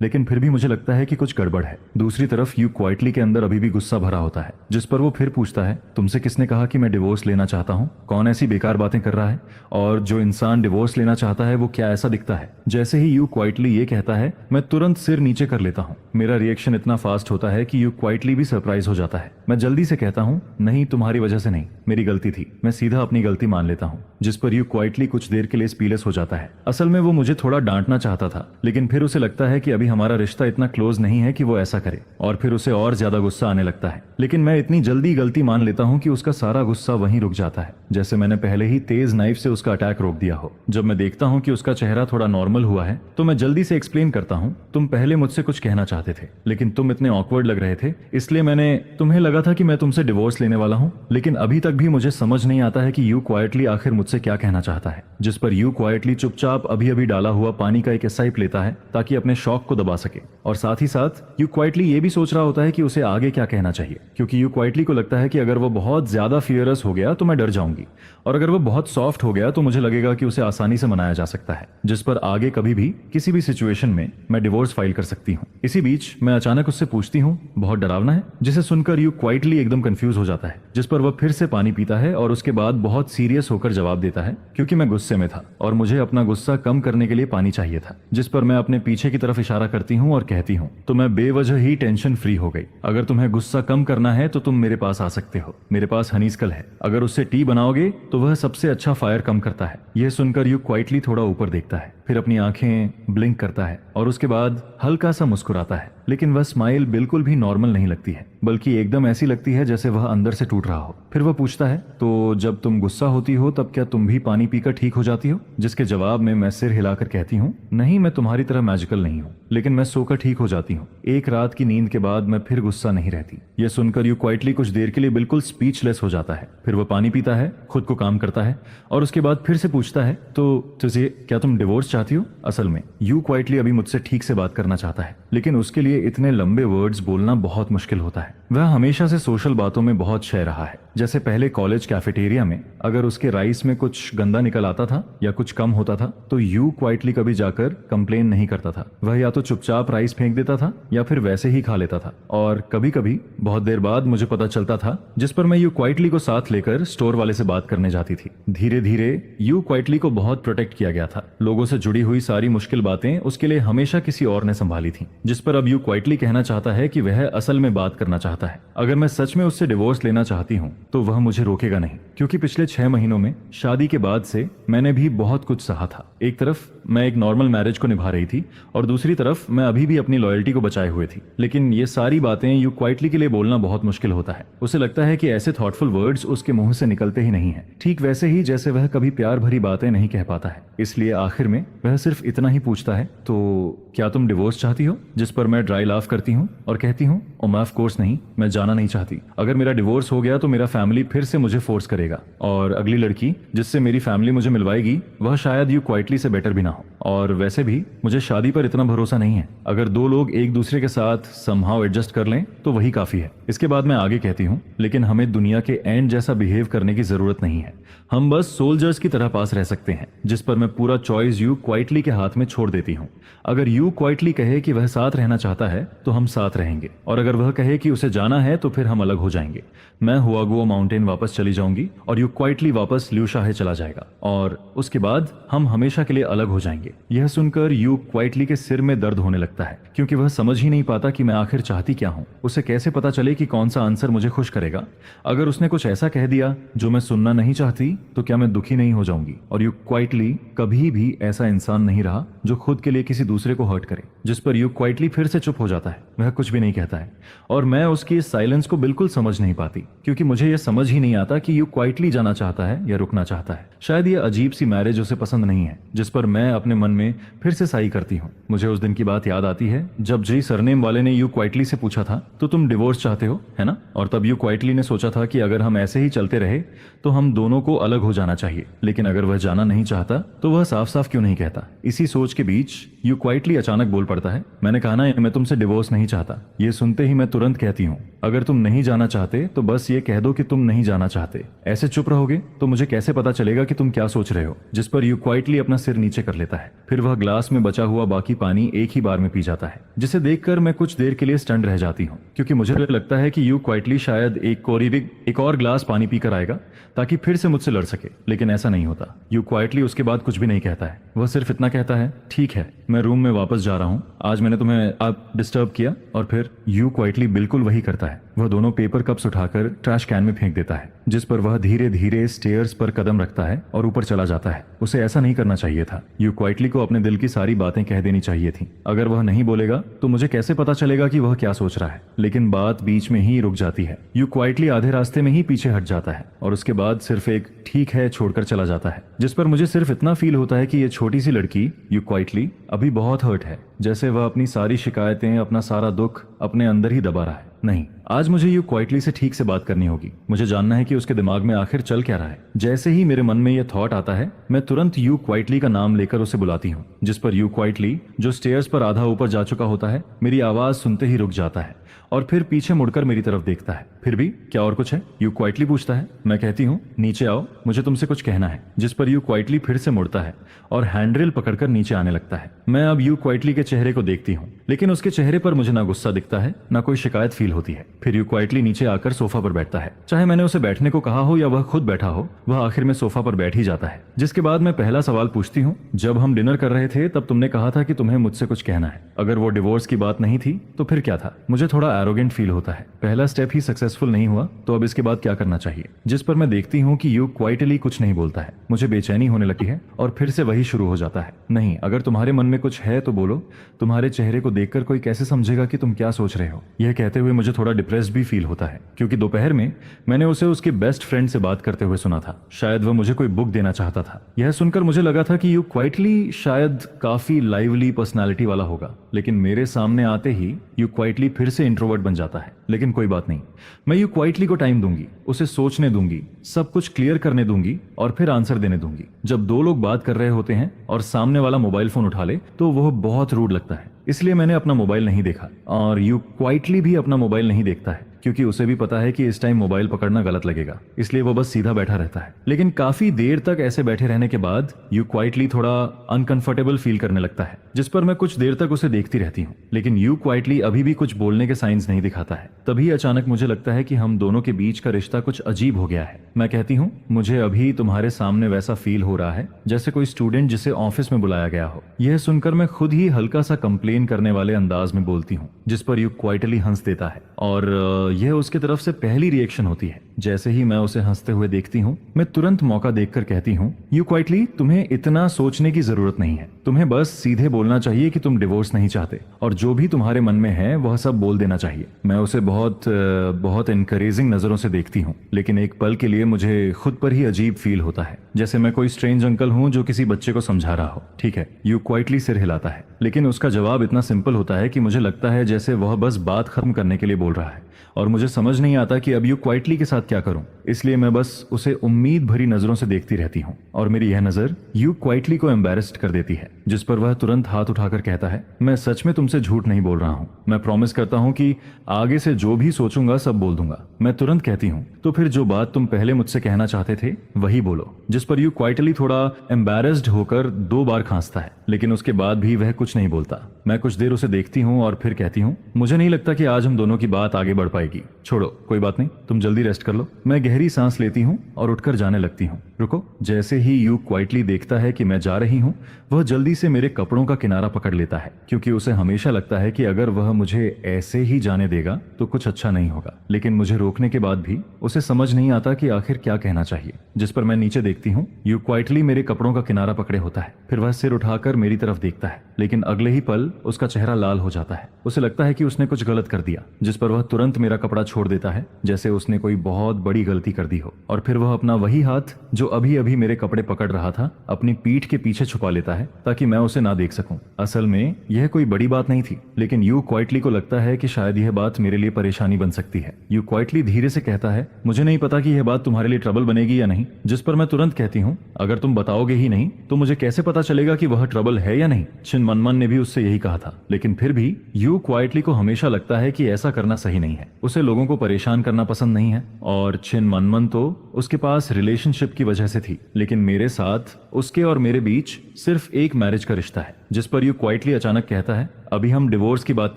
लेकिन फिर भी मुझे लगता है कि कुछ गड़बड़ है। दूसरी तरफ यू क्वाइटली के अंदर अभी भी गुस्सा भरा होता है, जिस पर वो फिर पूछता है, तुमसे किसने कहा कि मैं डिवोर्स लेना चाहता हूँ? कौन ऐसी बेकार बातें कर रहा है? और जो इंसान डिवोर्स लेना चाहता है वो क्या ऐसा दिखता है? जैसे ही यू क्वाइटली ये कहता है, मैं तुरंत सिर नीचे कर लेता हूँ। मेरा रिएक्शन इतना फास्ट होता है कि यू क्वाइटली भी सरप्राइज हो जाता है। मैं जल्दी से कहता हूँ, नहीं, तुम्हारी वजह से नहीं, मेरी गलती थी। मैं सीधा अपनी गलती मान लेता हूँ, जिस पर यू क्वाइटली कुछ देर के लिए स्पीलेस हो जाता है। असल में वो मुझे थोड़ा डांटना चाहता था, लेकिन फिर उसे लगता है कि अभी हमारा रिश्ता इतना क्लोज नहीं है कि वो ऐसा करे, और फिर उसे और ज्यादा गुस्सा आने लगता है। लेकिन मैं इतनी जल्दी गलती मान लेता हूँ कि उसका सारा गुस्सा वहीं रुक जाता है, जैसे मैंने पहले ही तेज नाइफ से उसका अटैक रोक दिया हो। जब मैं देखता हूँ कि उसका चेहरा थोड़ा नॉर्मल हुआ है, तो मैं जल्दी से एक्सप्लेन करता हूँ, तुम पहले मुझसे कुछ कहना चाहते थे, लेकिन तुम इतने ऑकवर्ड लग रहे थे, इसलिए तुम्हें लगा था कि मैं तुमसे डिवोर्स लेने वाला हूँ। लेकिन अभी तक भी मुझे समझ नहीं आता है कि यू क्वाइटली आखिर मुझसे क्या कहना चाहता है। जिस पर यू क्वाइटली चुपचाप अभी अभी डाला हुआ पानी का एक साइप लेता है ताकि अपने शौक को दबा सके, और साथ ही साथ यू क्वाइटली ये भी सोच रहा होता है कि उसे आगे क्या कहना चाहिए, क्योंकि यू क्वाइटली को लगता है कि अगर वो बहुत ज्यादा फियरस हो गया तो मैं डर जाऊंगी, और अगर वो बहुत सॉफ्ट हो गया तो मुझे लगेगा कि उसे आसानी से मनाया जा सकता है, जिस पर आगे कभी भी किसी भी सिचुएशन में मैं डिवोर्स फाइल कर सकती हूँ। इसी बीच मैं अचानक उससे पूछती हूँ, बहुत डरावना है? जिसे सुनकर यू क्वाइटली एकदम कंफ्यूज हो जाता है, जिस पर वह फिर से पानी पीता है और उसके बाद बहुत सीरियस होकर जवाब देता है, क्योंकि मैं गुस्से में था और मुझे अपना गुस्सा कम करने के लिए पानी चाहिए था। जिस पर मैं अपने पीछे की तरफ इशारा करती हूँ और कहती हूँ, तो मैं बेवजह ही टेंशन फ्री हो गई। अगर तुम्हें गुस्सा कम करना है तो तुम मेरे पास आ सकते हो, मेरे पास हनीस्कल है, अगर उससे टी बनाओगे तो वह सबसे अच्छा फायर कम करता है। यह सुनकर यू क्वाइटली थोड़ा ऊपर देखता है, फिर अपनी आंखें ब्लिंक करता है और उसके बाद हल्का सा मुस्कुराता है, लेकिन वह स्माइल बिल्कुल भी नॉर्मल नहीं लगती है, बल्कि एकदम ऐसी लगती है जैसे वह अंदर से टूट रहा हो। फिर वह पूछता है, तो जब तुम गुस्सा होती हो तब क्या तुम भी पानी पीकर ठीक हो जाती हो? जिसके जवाब में मैं सिर हिलाकर कहती हूँ, नहीं, मैं तुम्हारी तरह मैजिकल नहीं हूँ, लेकिन मैं सोकर ठीक हो जाती हूँ। एक रात की नींद के बाद मैं फिर गुस्सा नहीं रहती। यह सुनकर यू क्वाइटली कुछ देर के लिए बिल्कुल स्पीचलेस हो जाता है। फिर वह पानी पीता है, खुद को काम करता है और उसके बाद फिर से पूछता है, तो तुझे क्या तुम डिवोर्स चाहती हो? असल में यू क्वाइटली अभी मुझसे ठीक से बात करना चाहता है, लेकिन उसके लिए इतने लंबे वर्ड्स बोलना बहुत मुश्किल होता है। वह हमेशा से सोशल बातों में बहुत शय रहा है। जैसे पहले कॉलेज कैफेटेरिया में अगर उसके राइस में कुछ गंदा निकल आता था या कुछ कम होता था तो यू क्वाइटली कभी जाकर कंप्लेन नहीं करता था। वह या तो चुपचाप राइस फेंक देता था या फिर वैसे ही खा लेता था, और कभी कभी बहुत देर बाद मुझे पता चलता था, जिस पर मैं यू क्वाइटली को साथ लेकर स्टोर वाले से बात करने जाती थी। धीरे धीरे यू क्वाइटली को बहुत प्रोटेक्ट किया गया था। लोगों से जुड़ी हुई सारी मुश्किल बातें उसके लिए हमेशा किसी और ने संभाली थी, जिस पर अब यू क्वाइटली कहना चाहता है कि वह असल में बात करना चाहता है। अगर मैं सच में उससे डिवोर्स लेना चाहती हूँ तो वह मुझे रोकेगा नहीं, क्योंकि पिछले 6 महीनों में शादी के बाद से मैंने भी बहुत कुछ सहा था। एक तरफ मैं एक नॉर्मल मैरिज को निभा रही थी और दूसरी तरफ मैं अभी भी अपनी लॉयल्टी को बचाए हुए थी, लेकिन ये सारी बातें यू क्वाइटली के लिए बोलना बहुत मुश्किल होता है। उसे लगता है कि ऐसे थॉटफुल वर्ड्स उसके मुंह से निकलते ही नहीं है, ठीक वैसे ही जैसे वह कभी प्यार भरी बातें नहीं कह पाता है। इसलिए आखिर में वह सिर्फ इतना ही पूछता है, तो क्या तुम डिवोर्स चाहती हो? जिस पर मैं ड्राई लाफ करती हूँ और कहती हूँ, ओ मैं ऑफ कोर्स नहीं, मैं जाना नहीं चाहती। अगर मेरा डिवोर्स हो गया तो मेरा फैमिली फिर से मुझे फोर्स करेगा, और अगली लड़की जिससे मेरी फैमिली मुझे मिलवाएगी वह शायद यू क्वाइटली से बेटर भी ना हो। और वैसे भी मुझे शादी पर इतना भरोसा नहीं है। अगर 2 लोग एक दूसरे के साथ समहाउ एडजस्ट कर लें तो वही काफी है। इसके बाद मैं आगे कहती हूँ, लेकिन हमें दुनिया के एंड जैसा बिहेव करने की जरूरत नहीं है, हम बस सोल्जर्स की तरह पास रह सकते हैं। जिस पर मैं पूरा चॉइस यू क्वाइटली के हाथ में छोड़ देती हूँ। अगर यू क्वाइटली कहे कि वह साथ रहना चाहता है तो हम साथ रहेंगे, और अगर वह कहे कि उसे जाना है तो फिर हम अलग हो जाएंगे। मैं हुआगुओ माउंटेन वापस चली जाऊंगी और यू क्वाइटली वापस ल्यूशाहे चला जाएगा, और उसके बाद हम हमेशा के लिए अलग हो जाएंगे। यह सुनकर यू क्वाइटली के सिर में दर्द होने लगता है, क्योंकि वह समझ ही नहीं पाता कि मैं आखिर चाहती क्या हूँ। उसे कैसे पता चले कि कौन सा आंसर मुझे खुश करेगा? अगर उसने कुछ ऐसा कह दिया जो मैं सुनना नहीं चाहती तो क्या मैं दुखी नहीं हो जाऊंगी? और यू क्वाइटली कभी भी ऐसा इंसान नहीं रहा जो खुद के लिए किसी दूसरे को हर्ट करे। जिस पर यू क्वाइटली फिर से चुप हो जाता है, वह कुछ भी नहीं कहता है, और मैं उसकी इस साइलेंस को बिल्कुल समझ नहीं पाती, क्योंकि मुझे यह समझ ही नहीं आता कि यू क्वाइटली जाना चाहता है या रुकना चाहता है। शायद यह अजीब सी मैरिज उसे पसंद नहीं है, जिस पर मैं अपने मन में फिर से साई करती हूँ। मुझे उस दिन की बात याद आती है जब जी सरनेम वाले ने यू क्वाइटली से पूछा था, तो तुम डिवोर्स चाहते हो, है ना? और तब यू क्वाइटली ने सोचा था कि अगर हम ऐसे ही चलते रहे तो हम दोनों को अलग हो जाना चाहिए, लेकिन अगर वह जाना नहीं चाहता तो वह साफ साफ क्यों नहीं कहता? इसी सोच के बीच यू क्वाइटली अचानक बोल पड़ता है, मैंने कहा ना मैं तुमसे डिवोर्स नहीं चाहता। ये सुनते ही मैं तुरंत कहती हूँ, अगर तुम नहीं जाना चाहते तो बस ये कह दो कि तुम नहीं जाना चाहते। ऐसे चुप रहोगे तो मुझे कैसे पता चलेगा कि तुम क्या सोच रहे हो? जिस पर यू क्वाइटली अपना सिर नीचे कर लेता है। फिर वह ग्लास में बचा हुआ बाकी पानी एक ही बार में पी जाता है, जिसे देखकर मैं कुछ देर के लिए स्टंड रह जाती हूँ, क्योंकि मुझे लगता है कि यू क्वाइटली शायद एक और ग्लास पानी पीकर आएगा ताकि फिर से मुझसे लड़ सके, लेकिन ऐसा नहीं होता। यू क्वाइटली उसके बाद कुछ भी नहीं कहता है। वह सिर्फ इतना कहता है, ठीक है, मैं रूम में वापस जा रहा हूँ, आज मैंने तुम्हें आप डिस्टर्ब किया। और फिर यू क्वाइटली बिल्कुल वही करता है। वह दोनों पेपर कप्स उठाकर ट्रैश कैन में फेंक देता है, जिस पर वह धीरे धीरे स्टेयर्स पर कदम रखता है और ऊपर चला जाता है। उसे ऐसा नहीं करना चाहिए था। यू क्वाइटली को अपने दिल की सारी बातें कह देनी चाहिए थी। अगर वह नहीं बोलेगा तो मुझे कैसे पता चलेगा कि वह क्या सोच रहा है। लेकिन बात बीच में ही रुक जाती है। यू क्वाइटली आधे रास्ते में ही पीछे हट जाता है और उसके बाद सिर्फ एक ठीक है छोड़कर चला जाता है, जिस पर मुझे सिर्फ इतना फील होता है कि ये छोटी सी लड़की यू क्वाइटली अभी बहुत हर्ट है, जैसे वह अपनी सारी शिकायतें, अपना सारा दुख अपने अंदर ही दबा रहा है। नहीं, आज मुझे यू क्वाइटली से ठीक से बात करनी होगी। मुझे जानना है कि उसके दिमाग में आखिर चल क्या रहा है। जैसे ही मेरे मन में यह थॉट आता है, मैं तुरंत यू क्वाइटली का नाम लेकर उसे बुलाती हूँ, जिस पर यू क्वाइटली, जो स्टेयर्स पर आधा ऊपर जा चुका होता है, मेरी आवाज सुनते ही रुक जाता है और फिर पीछे मुड़कर मेरी तरफ देखता है। फिर भी क्या और कुछ है? यू क्वाइटली पूछता है। मैं कहती हूँ, नीचे आओ, मुझे तुमसे कुछ कहना है। जिस पर यू क्वाइटली फिर से मुड़ता है और हैंडरेल पकड़कर नीचे आने लगता है। मैं अब यू क्वाइटली के चेहरे को देखती हूँ, लेकिन उसके चेहरे पर मुझे ना गुस्सा दिखता है, ना कोई शिकायत फील होती है। फिर यू क्वाइटली नीचे आकर सोफा पर बैठता है। चाहे मैंने उसे बैठने को कहा हो या वह खुद बैठा हो, वह आखिर में सोफा पर बैठ ही जाता है। जिसके बाद मैं पहला सवाल पूछती हूँ, जब हम डिनर कर रहे थे तब तुमने कहा था कि तुम्हें मुझसे कुछ कहना है। अगर वो डिवोर्स की बात नहीं थी तो फिर क्या था? मुझे थोड़ा एरोगेंट फील होता है। पहला स्टेप ही सक्सेसफुल नहीं हुआ तो अब इसके बाद क्या करना चाहिए? जिस पर मैं देखती हूँ कि यू क्वाइटली कुछ नहीं बोलता है। मुझे बेचैनी होने लगती है और फिर से वही शुरू हो जाता है। नहीं, अगर तुम्हारे मन में कुछ है तो बोलो। तुम्हारे चेहरे को देखकर कोई कैसे समझेगा कि तुम क्या सोच रहे हो? यह कहते हुए मुझे थोड़ा डिप्रेस्ड भी फील होता है, क्योंकि दोपहर में मैंने उसे उसके बेस्ट फ्रेंड से बात करते हुए सुना था। शायद वह मुझे कोई बुक देना चाहता था। यह सुनकर मुझे लगा था कि यू क्वाइटली शायद काफी लाइवली पर्सनैलिटी वाला होगा, लेकिन मेरे सामने आते ही यू क्वाइटली फिर से इंट्रोवर्ट बन जाता है। लेकिन कोई बात नहीं, मैं यू क्वाइटली को टाइम दूंगी, उसे सोचने दूंगी, सब कुछ क्लियर करने दूंगी और फिर आंसर देने दूंगी। जब दो लोग बात कर रहे होते हैं और सामने वाला मोबाइल फोन उठा ले तो वह बहुत रूड लगता है। इसलिए मैंने अपना मोबाइल नहीं देखा और यू क्वाइटली भी अपना मोबाइल नहीं देखता है, क्योंकि उसे भी पता है कि इस टाइम मोबाइल पकड़ना गलत लगेगा। इसलिए वो बस सीधा बैठा रहता है। लेकिन काफी देर तक ऐसे बैठे रहने के बाद यू क्वाइटली थोड़ा अनकंफर्टेबल फील करने लगता है, जिस पर मैं कुछ देर तक उसे देखती रहती हूँ। लेकिन यू क्वाइटली अभी भी कुछ बोलने के साइंस नहीं दिखाता है। तभी अचानक मुझे लगता है कि हम दोनों के बीच का रिश्ता कुछ अजीब हो गया है। मैं कहती हूँ, मुझे अभी तुम्हारे सामने वैसा फील हो रहा है जैसे कोई स्टूडेंट जिसे ऑफिस में बुलाया गया हो। यह सुनकर मैं खुद ही हल्का सा कंप्लेन करने वाले अंदाज में बोलती हूँ, जिस पर यू क्वाइटली हंस देता है और यह उसकी तरफ से पहली रिएक्शन होती है। जैसे ही मैं उसे हंसते हुए देखती हूँ, मैं तुरंत मौका देखकर कहती हूँ, यू क्वाइटली, तुम्हें इतना सोचने की जरूरत नहीं है। तुम्हें बस सीधे बोलना चाहिए कि तुम डिवोर्स नहीं चाहते और जो भी तुम्हारे मन में है वह सब बोल देना चाहिए। मैं उसे बहुत एनकरेजिंग नजरों से देखती हूँ, लेकिन एक पल के लिए मुझे खुद पर ही अजीब फील होता है, जैसे मैं कोई स्ट्रेंज अंकल हूँ जो किसी बच्चे को समझा रहा हो। ठीक है, यू क्वाइटली सिर हिलाता है, लेकिन उसका जवाब इतना सिंपल होता है कि मुझे लगता है जैसे वह बस बात खत्म करने के लिए बोल रहा है और मुझे समझ नहीं आता कि अब यू क्वाइटली के साथ क्या करूं। इसलिए मैं बस उसे उम्मीद भरी नजरों से देखती रहती हूं और मेरी यह नजर यू क्वाइटली को एम्बैरेस्ड कर देती है, जिस पर वह तुरंत हाथ उठाकर कहता है, मैं सच में तुमसे झूठ नहीं बोल रहा हूं। मैं प्रॉमिस करता हूं कि आगे से जो भी सोचूंगा सब बोल दूंगा। मैं तुरंत कहती हूं, तो फिर जो बात तुम पहले मुझसे कहना चाहते थे वही बोलो। जिस पर यू क्वाइटली थोड़ा एम्बैरेस्ड होकर 2 बार खांसता है, लेकिन उसके बाद भी वह कुछ नहीं बोलता। मैं कुछ देर उसे देखती हूँ और फिर कहती हूँ, मुझे नहीं लगता कि आज हम दोनों की बात आगे बढ़ पाएगी। छोड़ो, कोई बात नहीं, तुम जल्दी रेस्ट कर लो। मैं गहरी सांस लेती हूँ और उठकर जाने लगती हूँ। रुको। जैसे ही यू क्वाइटली देखता है कि मैं जा रही हूँ, वह जल्दी से मेरे कपड़ों का किनारा पकड़ लेता है, क्योंकि उसे हमेशा लगता है कि अगर वह मुझे ऐसे ही जाने देगा तो कुछ अच्छा नहीं होगा। लेकिन मुझे रोकने के बाद भी उसे समझ नहीं आता कि आखिर क्या कहना चाहिए। जिस पर मैं नीचे देखती हूँ, यू क्वाइटली मेरे कपड़ों का किनारा पकड़े होता है। फिर वह सिर उठाकर मेरी तरफ देखता है, लेकिन अगले ही पल उसका चेहरा लाल हो जाता है। उसे लगता है कि उसने कुछ गलत कर दिया, जिस पर वह तुरंत मेरा कपड़ा छोड़ देता है, जैसे उसने कोई बहुत बड़ी गलती कर दी हो। और फिर वह अपना वही हाथ जो अभी अभी मेरे कपड़े पकड़ रहा था, अपनी पीठ के पीछे छुपा लेता है ताकि मैं उसे ना देख सकूं। असल में यह कोई बड़ी बात नहीं थी, लेकिन यू क्वाइटली को लगता है कि शायद यह बात मेरे लिए परेशानी बन सकती है। यू क्वाइटली धीरे से कहता है, मुझे नहीं पता कि यह बात तुम्हारे लिए ट्रबल बनेगी या नहीं। जिस पर मैं तुरंत कहती हूँ, अगर तुम बताओगे ही नहीं तो मुझे कैसे पता चलेगा कि वह ट्रबल है या नहीं। छिन मनमन ने भी उससे यही कहा था, लेकिन फिर भी यू क्वाइटली को हमेशा लगता है कि ऐसा करना सही नहीं है। उसे लोगों को परेशान करना पसंद नहीं है और छिन मनमन तो उसके पास रिलेशनशिप की वजह से थी, लेकिन मेरे साथ उसके और मेरे बीच सिर्फ एक मैरिज का रिश्ता है। जिस पर यू क्वाइटली अचानक कहता है, अभी हम डिवोर्स की बात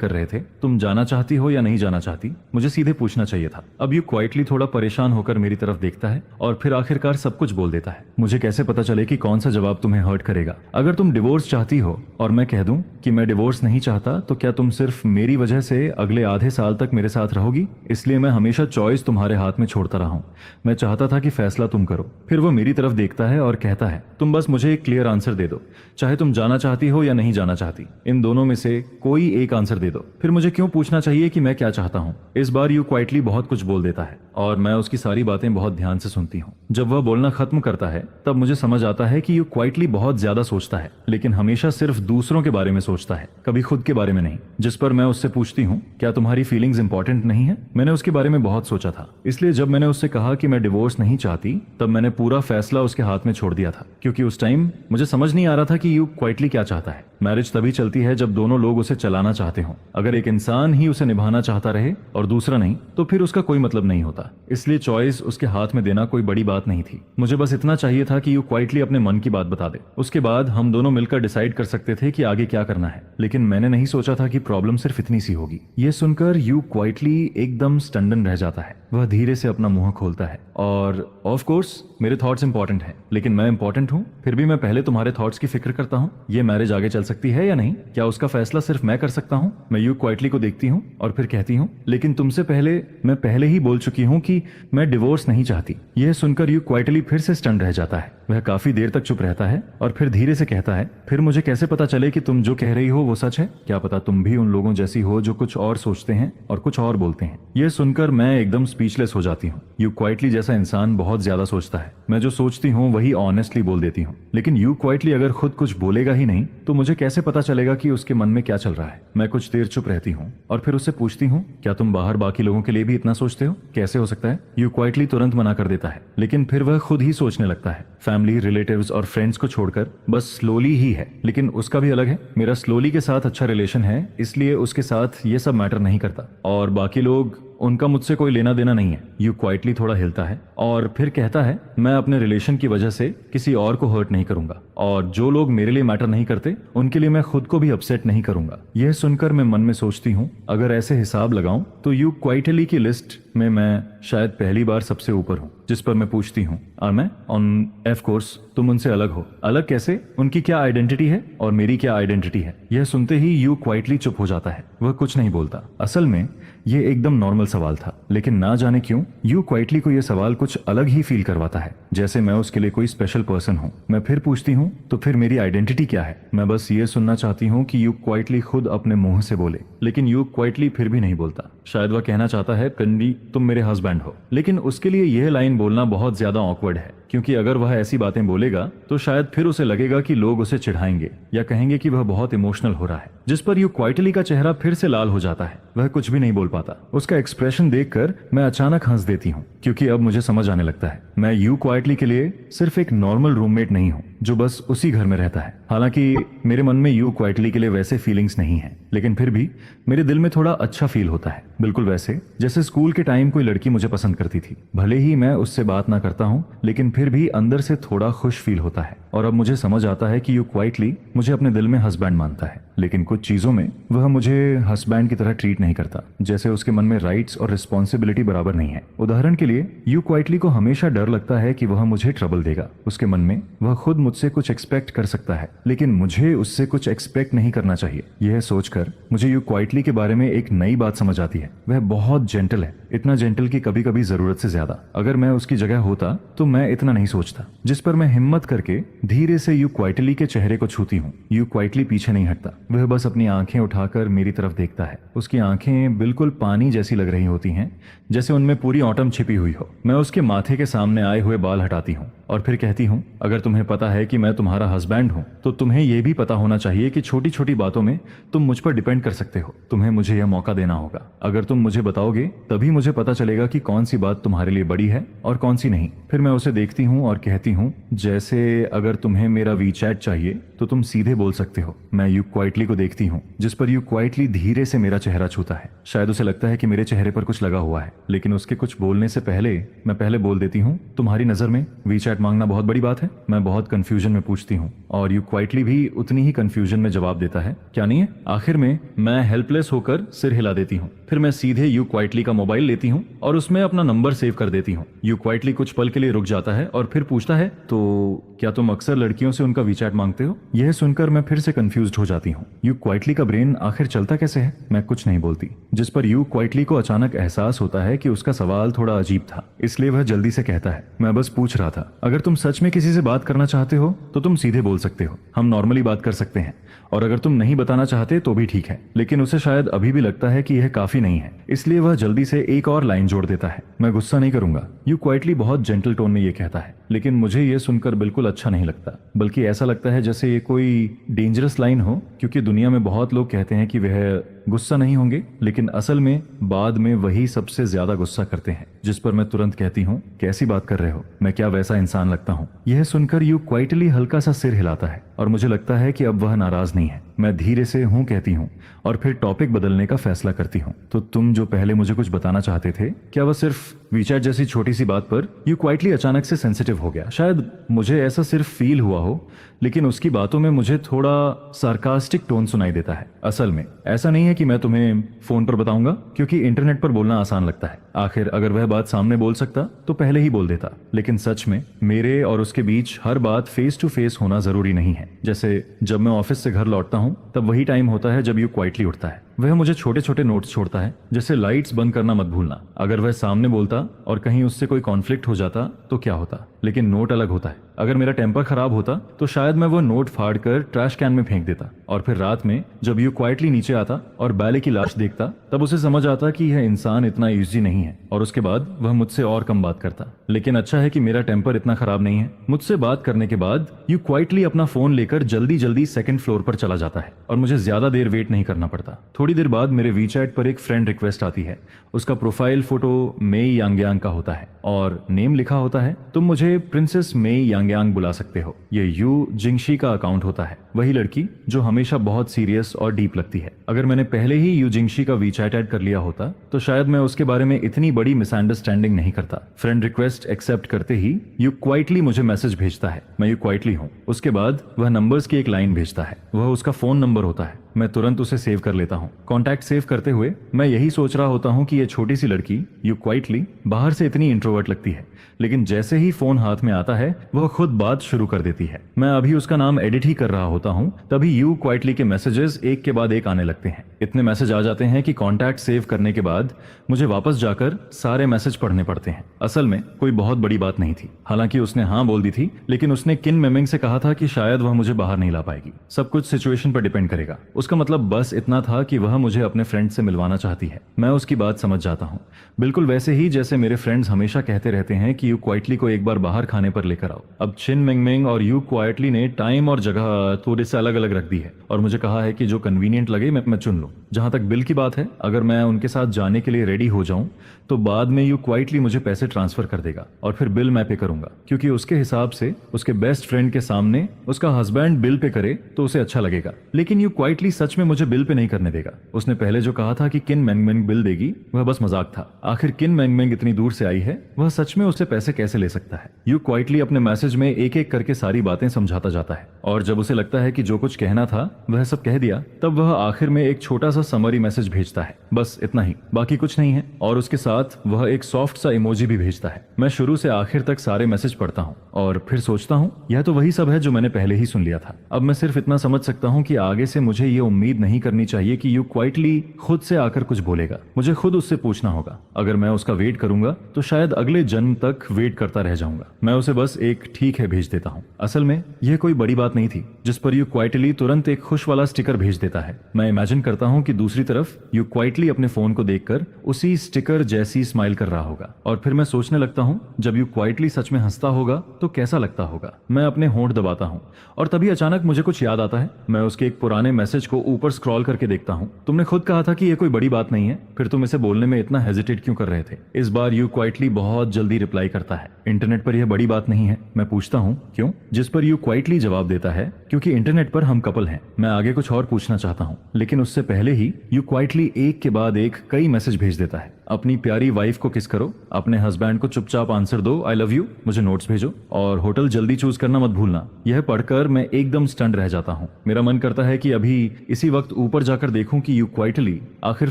कर रहे थे, तुम जाना चाहती हो या नहीं जाना चाहती? मुझे सीधे पूछना चाहिए था। अब यू क्वाइटली थोड़ा परेशान होकर मेरी तरफ देखता है और फिर आखिरकार सब कुछ बोल देता है। मुझे कैसे पता चले कि कौन सा जवाब तुम्हें हर्ट करेगा? अगर तुम डिवोर्स चाहती हो और मैं कह दूं कि मैं डिवोर्स नहीं चाहता, तो क्या तुम सिर्फ मेरी वजह से अगले आधे साल तक मेरे साथ रहोगी? इसलिए मैं हमेशा चॉइस तुम्हारे हाथ में छोड़ता रहा हूं। मैं चाहता था कि फैसला तुम करो। फिर वो मेरी तरफ देखता है और कहता है, तुम बस मुझे एक क्लियर आंसर दे दो, चाहे तुम जाना चाहती हो या नहीं जाना चाहती। इन दोनों में से कोई एक आंसर दे दो। फिर मुझे क्यों पूछना चाहिए कि मैं क्या चाहता हूँ? इस बार यू क्वाइटली बहुत कुछ बोल देता है और मैं उसकी सारी बातें बहुत ध्यान से सुनती हूँ। जब वह बोलना खत्म करता है तब मुझे समझ आता है कि यू क्वाइटली बहुत ज्यादा सोचता है, लेकिन हमेशा सिर्फ दूसरों के बारे में सोचता है, कभी खुद के बारे में नहीं। जिस पर मैं उससे पूछती हूँ, क्या तुम्हारी फीलिंग्स इंपॉर्टेंट नहीं है? मैंने उसके बारे में बहुत सोचा था, इसलिए जब मैंने उससे कहा कि मैं डिवोर्स नहीं चाहती, तब मैंने पूरा फैसला उसके हाथ में छोड़ दिया था, क्योंकि उस टाइम मुझे समझ नहीं आ रहा था कि यू क्वाइटली क्या चाहता है। मैरिज तभी चलती है जब दोनों लोग उसे चलाना चाहते हों। अगर एक इंसान ही उसे निभाना चाहता रहे और दूसरा नहीं, तो फिर उसका कोई मतलब नहीं होता। इसलिए चॉइस उसके हाथ में देना कोई बड़ी बात नहीं थी। मुझे बस इतना चाहिए था कि यू क्वाइटली अपने मन की बात बता दे। उसके बाद हम दोनों मिलकर डिसाइड कर सकते थे कि आगे क्या करना है। लेकिन मैंने नहीं सोचा था कि प्रॉब्लम सिर्फ इतनी सी होगी। यह सुनकर यू क्वाइटली एकदम स्टंडन रह जाता है। वह धीरे से अपना मुंह खोलता है और ऑफ कोर्स मेरे थॉट्स इंपॉर्टेंट हैं, लेकिन मैं इंपॉर्टेंट हूँ, फिर भी मैं पहले तुम्हारे थॉट्स की फिक्र करता हूँ। ये मैरिज आगे चल सकती है या नहीं, क्या उसका फैसला सिर्फ मैं कर सकता हूँ? मैं यू क्वाइटली को देखती हूँ और फिर कहती हूँ, लेकिन तुमसे पहले मैं पहले ही बोल चुकी हूँ कि मैं डिवोर्स नहीं चाहती। यह सुनकर यू क्वाइटली फिर से स्टन रह जाता है। वह काफी देर तक चुप रहता है और फिर धीरे से कहता है, फिर मुझे कैसे पता चले कि तुम जो कह रही हो वो सच है? क्या पता तुम भी उन लोगों जैसी हो जो कुछ और सोचते हैं और कुछ और बोलते हैं। यह सुनकर मैं एकदम स्पीचलेस हो जाती हूँ। यू क्वाइटली जैसा इंसान बहुत ज्यादा सोचता है। मैं जो सोचती हूँ वही ऑनेस्टली बोल देती हूँ, लेकिन यू क्वाइटली अगर खुद कुछ बोलेगा ही नहीं तो मुझे कैसे पता चलेगा कि उसके मन में क्या चल रहा है? मैं कुछ देर चुप रहती हूँ और फिर उससे पूछती हूँ, क्या तुम बाहर बाकी लोगों के लिए भी इतना सोचते हो? कैसे हो सकता है? यू क्वाइटली तुरंत मना कर देता है, लेकिन फिर वह खुद ही सोचने लगता है। फैमिली, रिलेटिव्स और फ्रेंड्स को छोड़कर बस स्लोली ही है, लेकिन उसका भी अलग है। मेरा स्लोली के साथ अच्छा रिलेशन है, इसलिए उसके साथ ये सब मैटर नहीं करता, और बाकी लोग, उनका मुझसे कोई लेना देना नहीं है। यू क्वाइटली थोड़ा हिलता है और फिर कहता है, मैं अपने रिलेशन की वजह से किसी और को हर्ट नहीं करूंगा, और जो लोग मेरे लिए मैटर नहीं करते उनके लिए मैं खुद को भी अपसेट नहीं करूंगा। यह सुनकर मैं मन में सोचती हूँ, अगर ऐसे हिसाब लगाऊं तो यू क्वाइटली की लिस्ट में मैं शायद पहली बार सबसे ऊपर हूँ। जिस पर मैं पूछती हूँ, और मैं ऑन ऑफ कोर्स तुम उनसे अलग हो। अलग कैसे? उनकी क्या आइडेंटिटी है और मेरी क्या आइडेंटिटी है? यह सुनते ही यू क्वाइटली चुप हो जाता है। वह कुछ नहीं बोलता। असल में ये एकदम नॉर्मल सवाल था, लेकिन ना जाने क्यों यू क्वाइटली को यह सवाल कुछ अलग ही फील करवाता है, जैसे मैं उसके लिए कोई स्पेशल पर्सन हूँ। मैं फिर पूछती हूँ, तो फिर मेरी आइडेंटिटी क्या है? मैं बस ये सुनना चाहती हूँ कि यू क्वाइटली खुद अपने मुंह से बोले, लेकिन यू क्वाइटली फिर भी नहीं बोलता। शायद वह कहना चाहता है, कन्वी तुम मेरे हस्बैंड हो, लेकिन उसके लिए यह लाइन बोलना बहुत ज्यादा ऑकवर्ड है, क्योंकि अगर वह ऐसी बातें बोलेगा तो शायद फिर उसे लगेगा कि लोग उसे चिढ़ाएंगे या कहेंगे कि वह बहुत इमोशनल हो रहा है। जिस पर यू क्वाइटली का चेहरा फिर से लाल हो जाता है। वह कुछ भी नहीं बोल पाता। उसका एक्सप्रेशन देखकर मैं अचानक हंस देती हूँ, क्योंकि अब मुझे समझ आने लगता है मैं यू क्वाइटली के लिए सिर्फ एक नॉर्मल रूममेट नहीं हूँ जो बस उसी घर में रहता है। हालांकि मेरे मन में यू क्वाइटली के लिए वैसे फीलिंग्स नहीं है, लेकिन फिर भी मेरे दिल में थोड़ा अच्छा फील होता है, बिल्कुल वैसे जैसे स्कूल के टाइम कोई लड़की मुझे पसंद करती थी। भले ही मैं उससे बात ना करता हूँ, लेकिन फिर भी अंदर से थोड़ा खुश फील होता है। और अब मुझे समझ आता है कि यू क्वाइटली मुझे अपने दिल में हस्बैंड मानता है, लेकिन कुछ चीजों में वह मुझे हस्बैंड की तरह ट्रीट नहीं करता, जैसे उसके मन में राइट्स और रिस्पॉन्सिबिलिटी बराबर नहीं है। उदाहरण के लिए यू क्वाइटली को हमेशा डर लगता है कि वह मुझे ट्रबल देगा। उसके मन में वह खुद मुझसे कुछ एक्सपेक्ट कर सकता है, लेकिन मुझे उससे कुछ एक्सपेक्ट नहीं करना चाहिए। यह सोचकर मुझे यू क्वाइटली के बारे में एक नई बात समझ आती है। वह बहुत जेंटल है, इतना जेंटल कि कभी कभी जरूरत से ज्यादा। अगर मैं उसकी जगह होता तो मैं इतना नहीं सोचता। जिस पर मैं हिम्मत करके धीरे से यू क्वाइटली के चेहरे को छूती हूँ। यू क्वाइटली पीछे नहीं हटता। वह बस अपनी आंखें उठाकर मेरी तरफ देखता है। उसकी आंखें बिल्कुल पानी जैसी लग रही होती हैं, जैसे उनमें पूरी ऑटम छिपी हुई हो। मैं उसके माथे के सामने आए हुए बाल हटाती हूँ और फिर कहती हूँ, अगर तुम्हें पता है कि मैं तुम्हारा हस्बैंड हूँ तो तुम्हें यह भी पता होना चाहिए कि छोटी छोटी बातों में तुम मुझ पर डिपेंड कर सकते हो। तुम्हें मुझे यह मौका देना होगा। अगर तुम मुझे बताओगे तभी मुझे पता चलेगा कि कौन सी बात तुम्हारे लिए बड़ी है और कौन सी नहीं। फिर मैं उसे देखती हूँ और कहती हूँ, जैसे अगर तुम्हें मेरा वीचैट चाहिए तो तुम सीधे बोल सकते हो। मैं यू क्वाइटली को देखती हूँ, जिस पर यू क्वाइटली धीरे से मेरा चेहरा छूता है। शायद उसे लगता है कि मेरे चेहरे पर कुछ लगा हुआ है, लेकिन उसके कुछ बोलने से पहले मैं पहले बोल देती हूँ, तुम्हारी नजर में वीचैट चैट मांगना बहुत बड़ी बात है? मैं बहुत कंफ्यूजन में पूछती हूँ और यू क्वाइटली भी उतनी ही कंफ्यूजन में जवाब देता है, क्या नहीं है? आखिर में मैं हेल्पलेस होकर सिर हिला देती हूँ। फिर मैं सीधे यू क्वाइटली का मोबाइल लेती हूँ और उसमें अपना नंबर सेव कर देती हूँ। यू क्वाइटली कुछ पल के लिए रुक जाता है और फिर पूछता है, तो क्या तुम अक्सर लड़कियों से उनका वीचैट मांगते हो? यह सुनकर मैं फिर से कंफ्यूज्ड हो जाती हूँ। यू क्वाइटली का ब्रेन आखिर चलता कैसे है? मैं कुछ नहीं बोलती, जिस पर यू क्वाइटली को अचानक एहसास होता है कि उसका सवाल थोड़ा अजीब था, इसलिए वह जल्दी से कहता है, मैं बस पूछ रहा था, अगर तुम सच में किसी से बात करना चाहते हो तो तुम सीधे बोल सकते हो, हम नॉर्मली बात कर सकते हैं, और अगर तुम नहीं बताना चाहते तो भी ठीक है। लेकिन उसे शायद अभी भी लगता है कि यह काफी नहीं है, इसलिए वह जल्दी से एक और लाइन जोड़ देता है, मैं गुस्सा नहीं करूंगा। यू क्वाइटली बहुत जेंटल टोन में यह कहता है, लेकिन मुझे यह सुनकर बिल्कुल अच्छा नहीं लगता, बल्कि ऐसा लगता है जैसे ये कोई डेंजरस लाइन हो, क्योंकि दुनिया में बहुत लोग कहते हैं कि वह गुस्सा नहीं होंगे, लेकिन असल में बाद में वही सबसे ज्यादा गुस्सा करते हैं, जिस पर मैं तुरंत कहती हूँ, कैसी बात कर रहे हो, मैं क्या वैसा इंसान लगता हूँ? यह सुनकर यू क्वाइटली हल्का सा सिर हिलाता है और मुझे लगता है कि अब वह नाराज नहीं है। मैं धीरे से हूँ कहती हूँ और फिर टॉपिक बदलने का फैसला करती हूँ, तो तुम जो पहले मुझे कुछ बताना चाहते थे, क्या वह सिर्फ वीचैट जैसी छोटी सी बात पर? यू क्वाइटली अचानक से सेंसिटिव हो गया। शायद मुझे ऐसा सिर्फ फील हुआ हो, लेकिन उसकी बातों में मुझे थोड़ा सार्कास्टिक टोन सुनाई देता है। असल में ऐसा नहीं है कि मैं तुम्हें फोन पर बताऊंगा, क्योंकि इंटरनेट पर बोलना आसान लगता है। आखिर अगर वह बात सामने बोल सकता तो पहले ही बोल देता, लेकिन सच में मेरे और उसके बीच हर बात फेस टू फेस होना जरूरी नहीं है। जैसे जब मैं ऑफिस से घर लौटता हूँ तब वही टाइम होता है जब यू क्वाइटली उठता है। वह मुझे छोटे छोटे नोट्स छोड़ता है, जैसे लाइट्स बंद करना मत भूलना। अगर वह सामने बोलता और कहीं उससे कोई कॉन्फ्लिक्ट हो जाता तो क्या होता, लेकिन नोट अलग होता है। अगर मेरा टेम्पर खराब होता तो शायद मैं वो नोट फाड़ कर ट्रैश कैन में फेंक देता, और फिर रात में जब यू क्वाइटली नीचे आता और बैले की लाश देखता तब उसे समझ आता कि यह इंसान इतना इजी नहीं है, और उसके बाद वह मुझसे और कम बात करता। लेकिन अच्छा है कि मेरा टेम्पर इतना खराब नहीं है। मुझसे बात करने के बाद यू क्वाइटली अपना फोन लेकर जल्दी जल्दी सेकंड फ्लोर पर चला जाता है और मुझे ज्यादा देर वेट नहीं करना पड़ता। थोड़ी देर बाद मेरे वीचैट पर एक फ्रेंड रिक्वेस्ट आती है। उसका प्रोफाइल फोटो मेई यांगयांग का होता है और नेम लिखा होता है, तुम मुझे प्रिंसेस मेई यांगयांग बुला सकते हो। ये यू जिंगशी का अकाउंट होता है, वही लड़की जो हमेशा बहुत सीरियस और डीप लगती है। अगर मैंने पहले ही यू जिंगशी का वीचैट ऐड कर लिया होता तो शायद मैं उसके बारे में इतनी बड़ी मिसअंडरस्टैंडिंग नहीं करता। फ्रेंड रिक्वेस्ट एक्सेप्ट करते ही यू क्वाइटली मुझे मैसेज भेजता है, मैं यू क्वाइटली हूँ। उसके बाद वह नंबर्स की एक लाइन भेजता है, वह उसका फोन नंबर होता है। मैं तुरंत उसे सेव कर लेता हूँ। कॉन्टैक्ट सेव करते हुए मैं यही सोच रहा होता हूँ कि ये छोटी सी लड़की यू क्वाइटली बाहर से इतनी इंट्रोवर्ट लगती है, लेकिन जैसे ही फोन हाथ में आता है वह खुद बात शुरू कर देती है। मैं अभी उसका नाम एडिट ही कर रहा होता हूँ, तभी यू क्वाइटली के मैसेजेस एक के बाद एक आने लगते हैं। इतने मैसेज आ जाते हैं कि कॉन्टैक्ट सेव करने के बाद मुझे वापस जाकर सारे मैसेज पढ़ने पड़ते हैं। असल में कोई बहुत बड़ी बात नहीं थी, हालांकि उसने हाँ बोल दी थी, लेकिन उसने किन मेमिंग से कहा था कि शायद वह मुझे बाहर नहीं ला पाएगी। सब कुछ सिचुएशन पर डिपेंड करेगा। उसका मतलब बस इतना था कि वह मुझे अपने फ्रेंड से मिलवाना चाहती है। मैं उसकी बात समझ जाता हूँ, बिल्कुल वैसे ही जैसे मेरे फ्रेंड्स हमेशा कहते रहते हैं कि यू क्वाइटली को एक बार बाहर खाने पर लेकर आओ। अब चिन मिंगमिंग और यू क्वाइटली ने टाइम और जगह थोड़े से अलग अलग रख दी है और मुझे कहा है कि जो कन्वीनियंट लगे मैं चुन लूं। जहां तक बिल की बात है, अगर मैं उनके साथ जाने के लिए रेडी हो जाऊं तो बाद में यू क्वाइटली मुझे पैसे ट्रांसफर कर देगा और फिर बिल मैं पे करूंगा, क्योंकि उसके हिसाब से उसके बेस्ट फ्रेंड के सामने उसका हस्बैंड बिल पे करे तो उसे अच्छा लगेगा। लेकिन यू क्वाइटली सच में मुझे बिल पे नहीं करने देगा। उसने पहले जो कहा था कि किन मैंगमैंग बिल देगी वह बस मजाक था। आखिर किन मैंगमैंग इतनी दूर से आई है, वह सच में उससे पैसे कैसे ले सकता है? यू क्वाइटली अपने मैसेज में एक एक करके सारी बातें समझाता जाता है और जब उसे लगता है कि जो कुछ कहना था वह सब कह दिया, तब वह आखिर में एक छोटा सा समरी मैसेज भेजता है, बस इतना ही, बाकी कुछ नहीं है। और उसके साथ वह एक सॉफ्ट सा इमोजी भी भेजता है। मैं शुरू से आखिर तक सारे मैसेज पढ़ता हूँ और फिर सोचता हूँ यह तो वही सब है जो मैंने पहले ही सुन लिया था। अब मैं सिर्फ इतना समझ सकता हूँ कि आगे से मुझे ये उम्मीद नहीं करनी चाहिए कि यू क्वाइटली खुद से आकर कुछ बोलेगा। मुझे खुद उससे पूछना होगा। अगर मैं उसका वेट करूंगा तो शायद अगले जन्म तक वेट करता रह जाऊंगा। मैं उसे बस एक ठीक है भेज देता हूँ। असल में यह कोई बड़ी बात नहीं थी, जिस पर यू क्वाइटली तुरंत एक खुश वाला स्टिकर भेज देता है। मैं इमेजिन करता हूँ कि दूसरी तरफ यू क्वाइटली अपने फोन को देखकर उसी स्टिकर जैसी स्माइल कर रहा होगा, और फिर मैं सोचने लगता हूँ जब यू क्वाइटली सच में हंसता होगा तो कैसा लगता होगा। मैं अपने होंठ दबाता हूँ और तभी अचानक मुझे कुछ याद आता है। मैं उसके एक पुराने मैसेज को ऊपर स्क्रॉल करके देखता हूँ। तुमने खुद कहा था कि यह कोई बड़ी बात नहीं है, फिर तुम इसे बोलने में इतना हेजिटेट क्यों कर रहे थे? इस बार यू क्वाइटली बहुत जल्दी रिप्लाई करता है, इंटरनेट पर यह बड़ी बात नहीं है। मैं पूछता हूँ क्यों, जिस पर यू क्वाइटली जवाब देता है क्योंकि इंटरनेट पर हम कपल हैं। मैं आगे कुछ और पूछना चाहता हूँ, लेकिन उससे पहले ही यू क्वाइटली एक के बाद एक कई मैसेज भेज देता है। अपनी प्यारी वाइफ को किस करो, अपने हस्बैंड को चुपचाप आंसर दो आई लव यू, मुझे नोट्स भेजो, और होटल जल्दी चूज करना मत भूलना। यह पढ़कर मैं एकदम स्टंड रह जाता हूँ। मेरा मन करता है कि अभी इसी वक्त ऊपर जाकर देखूं कि यू क्वाइटली आखिर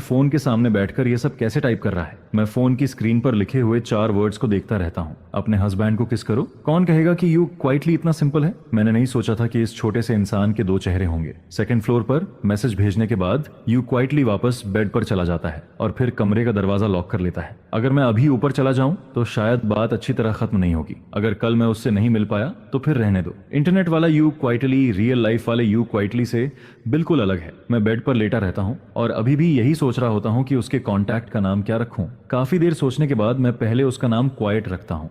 फोन के सामने बैठकर यह सब कैसे टाइप कर रहा है। मैं फोन की स्क्रीन पर लिखे हुए 4 वर्ड्स को देखता रहता हूँ, अपने हस्बैंड को किस करो। कौन कहेगा कि यू क्वाइटली इतना सिंपल है? मैंने नहीं सोचा था कि इस छोटे से इंसान के 2 चेहरे होंगे। सेकंड फ्लोर पर मैसेज भेजने के बाद यू क्वाइटली वापस बेड पर चला जाता है और फिर कमरे का दरवाजा लॉक कर लेता है। अगर मैं अभी ऊपर चला जाऊं तो शायद बात अच्छी तरह खत्म नहीं होगी। अगर कल मैं उससे नहीं मिल पाया तो फिर रहने दो। इंटरनेट वाला यू क्वाइटली रियल लाइफ वाले यू क्वाइटली से बिल्कुल अलग है। मैं बेड पर लेटा रहता हूं और अभी भी यही सोच रहा होता हूं कि उसके कॉन्टैक्ट का नाम क्या रखूं। काफी देर सोचने के बाद मैं पहले उसका नाम क्वाइट रखता हूं,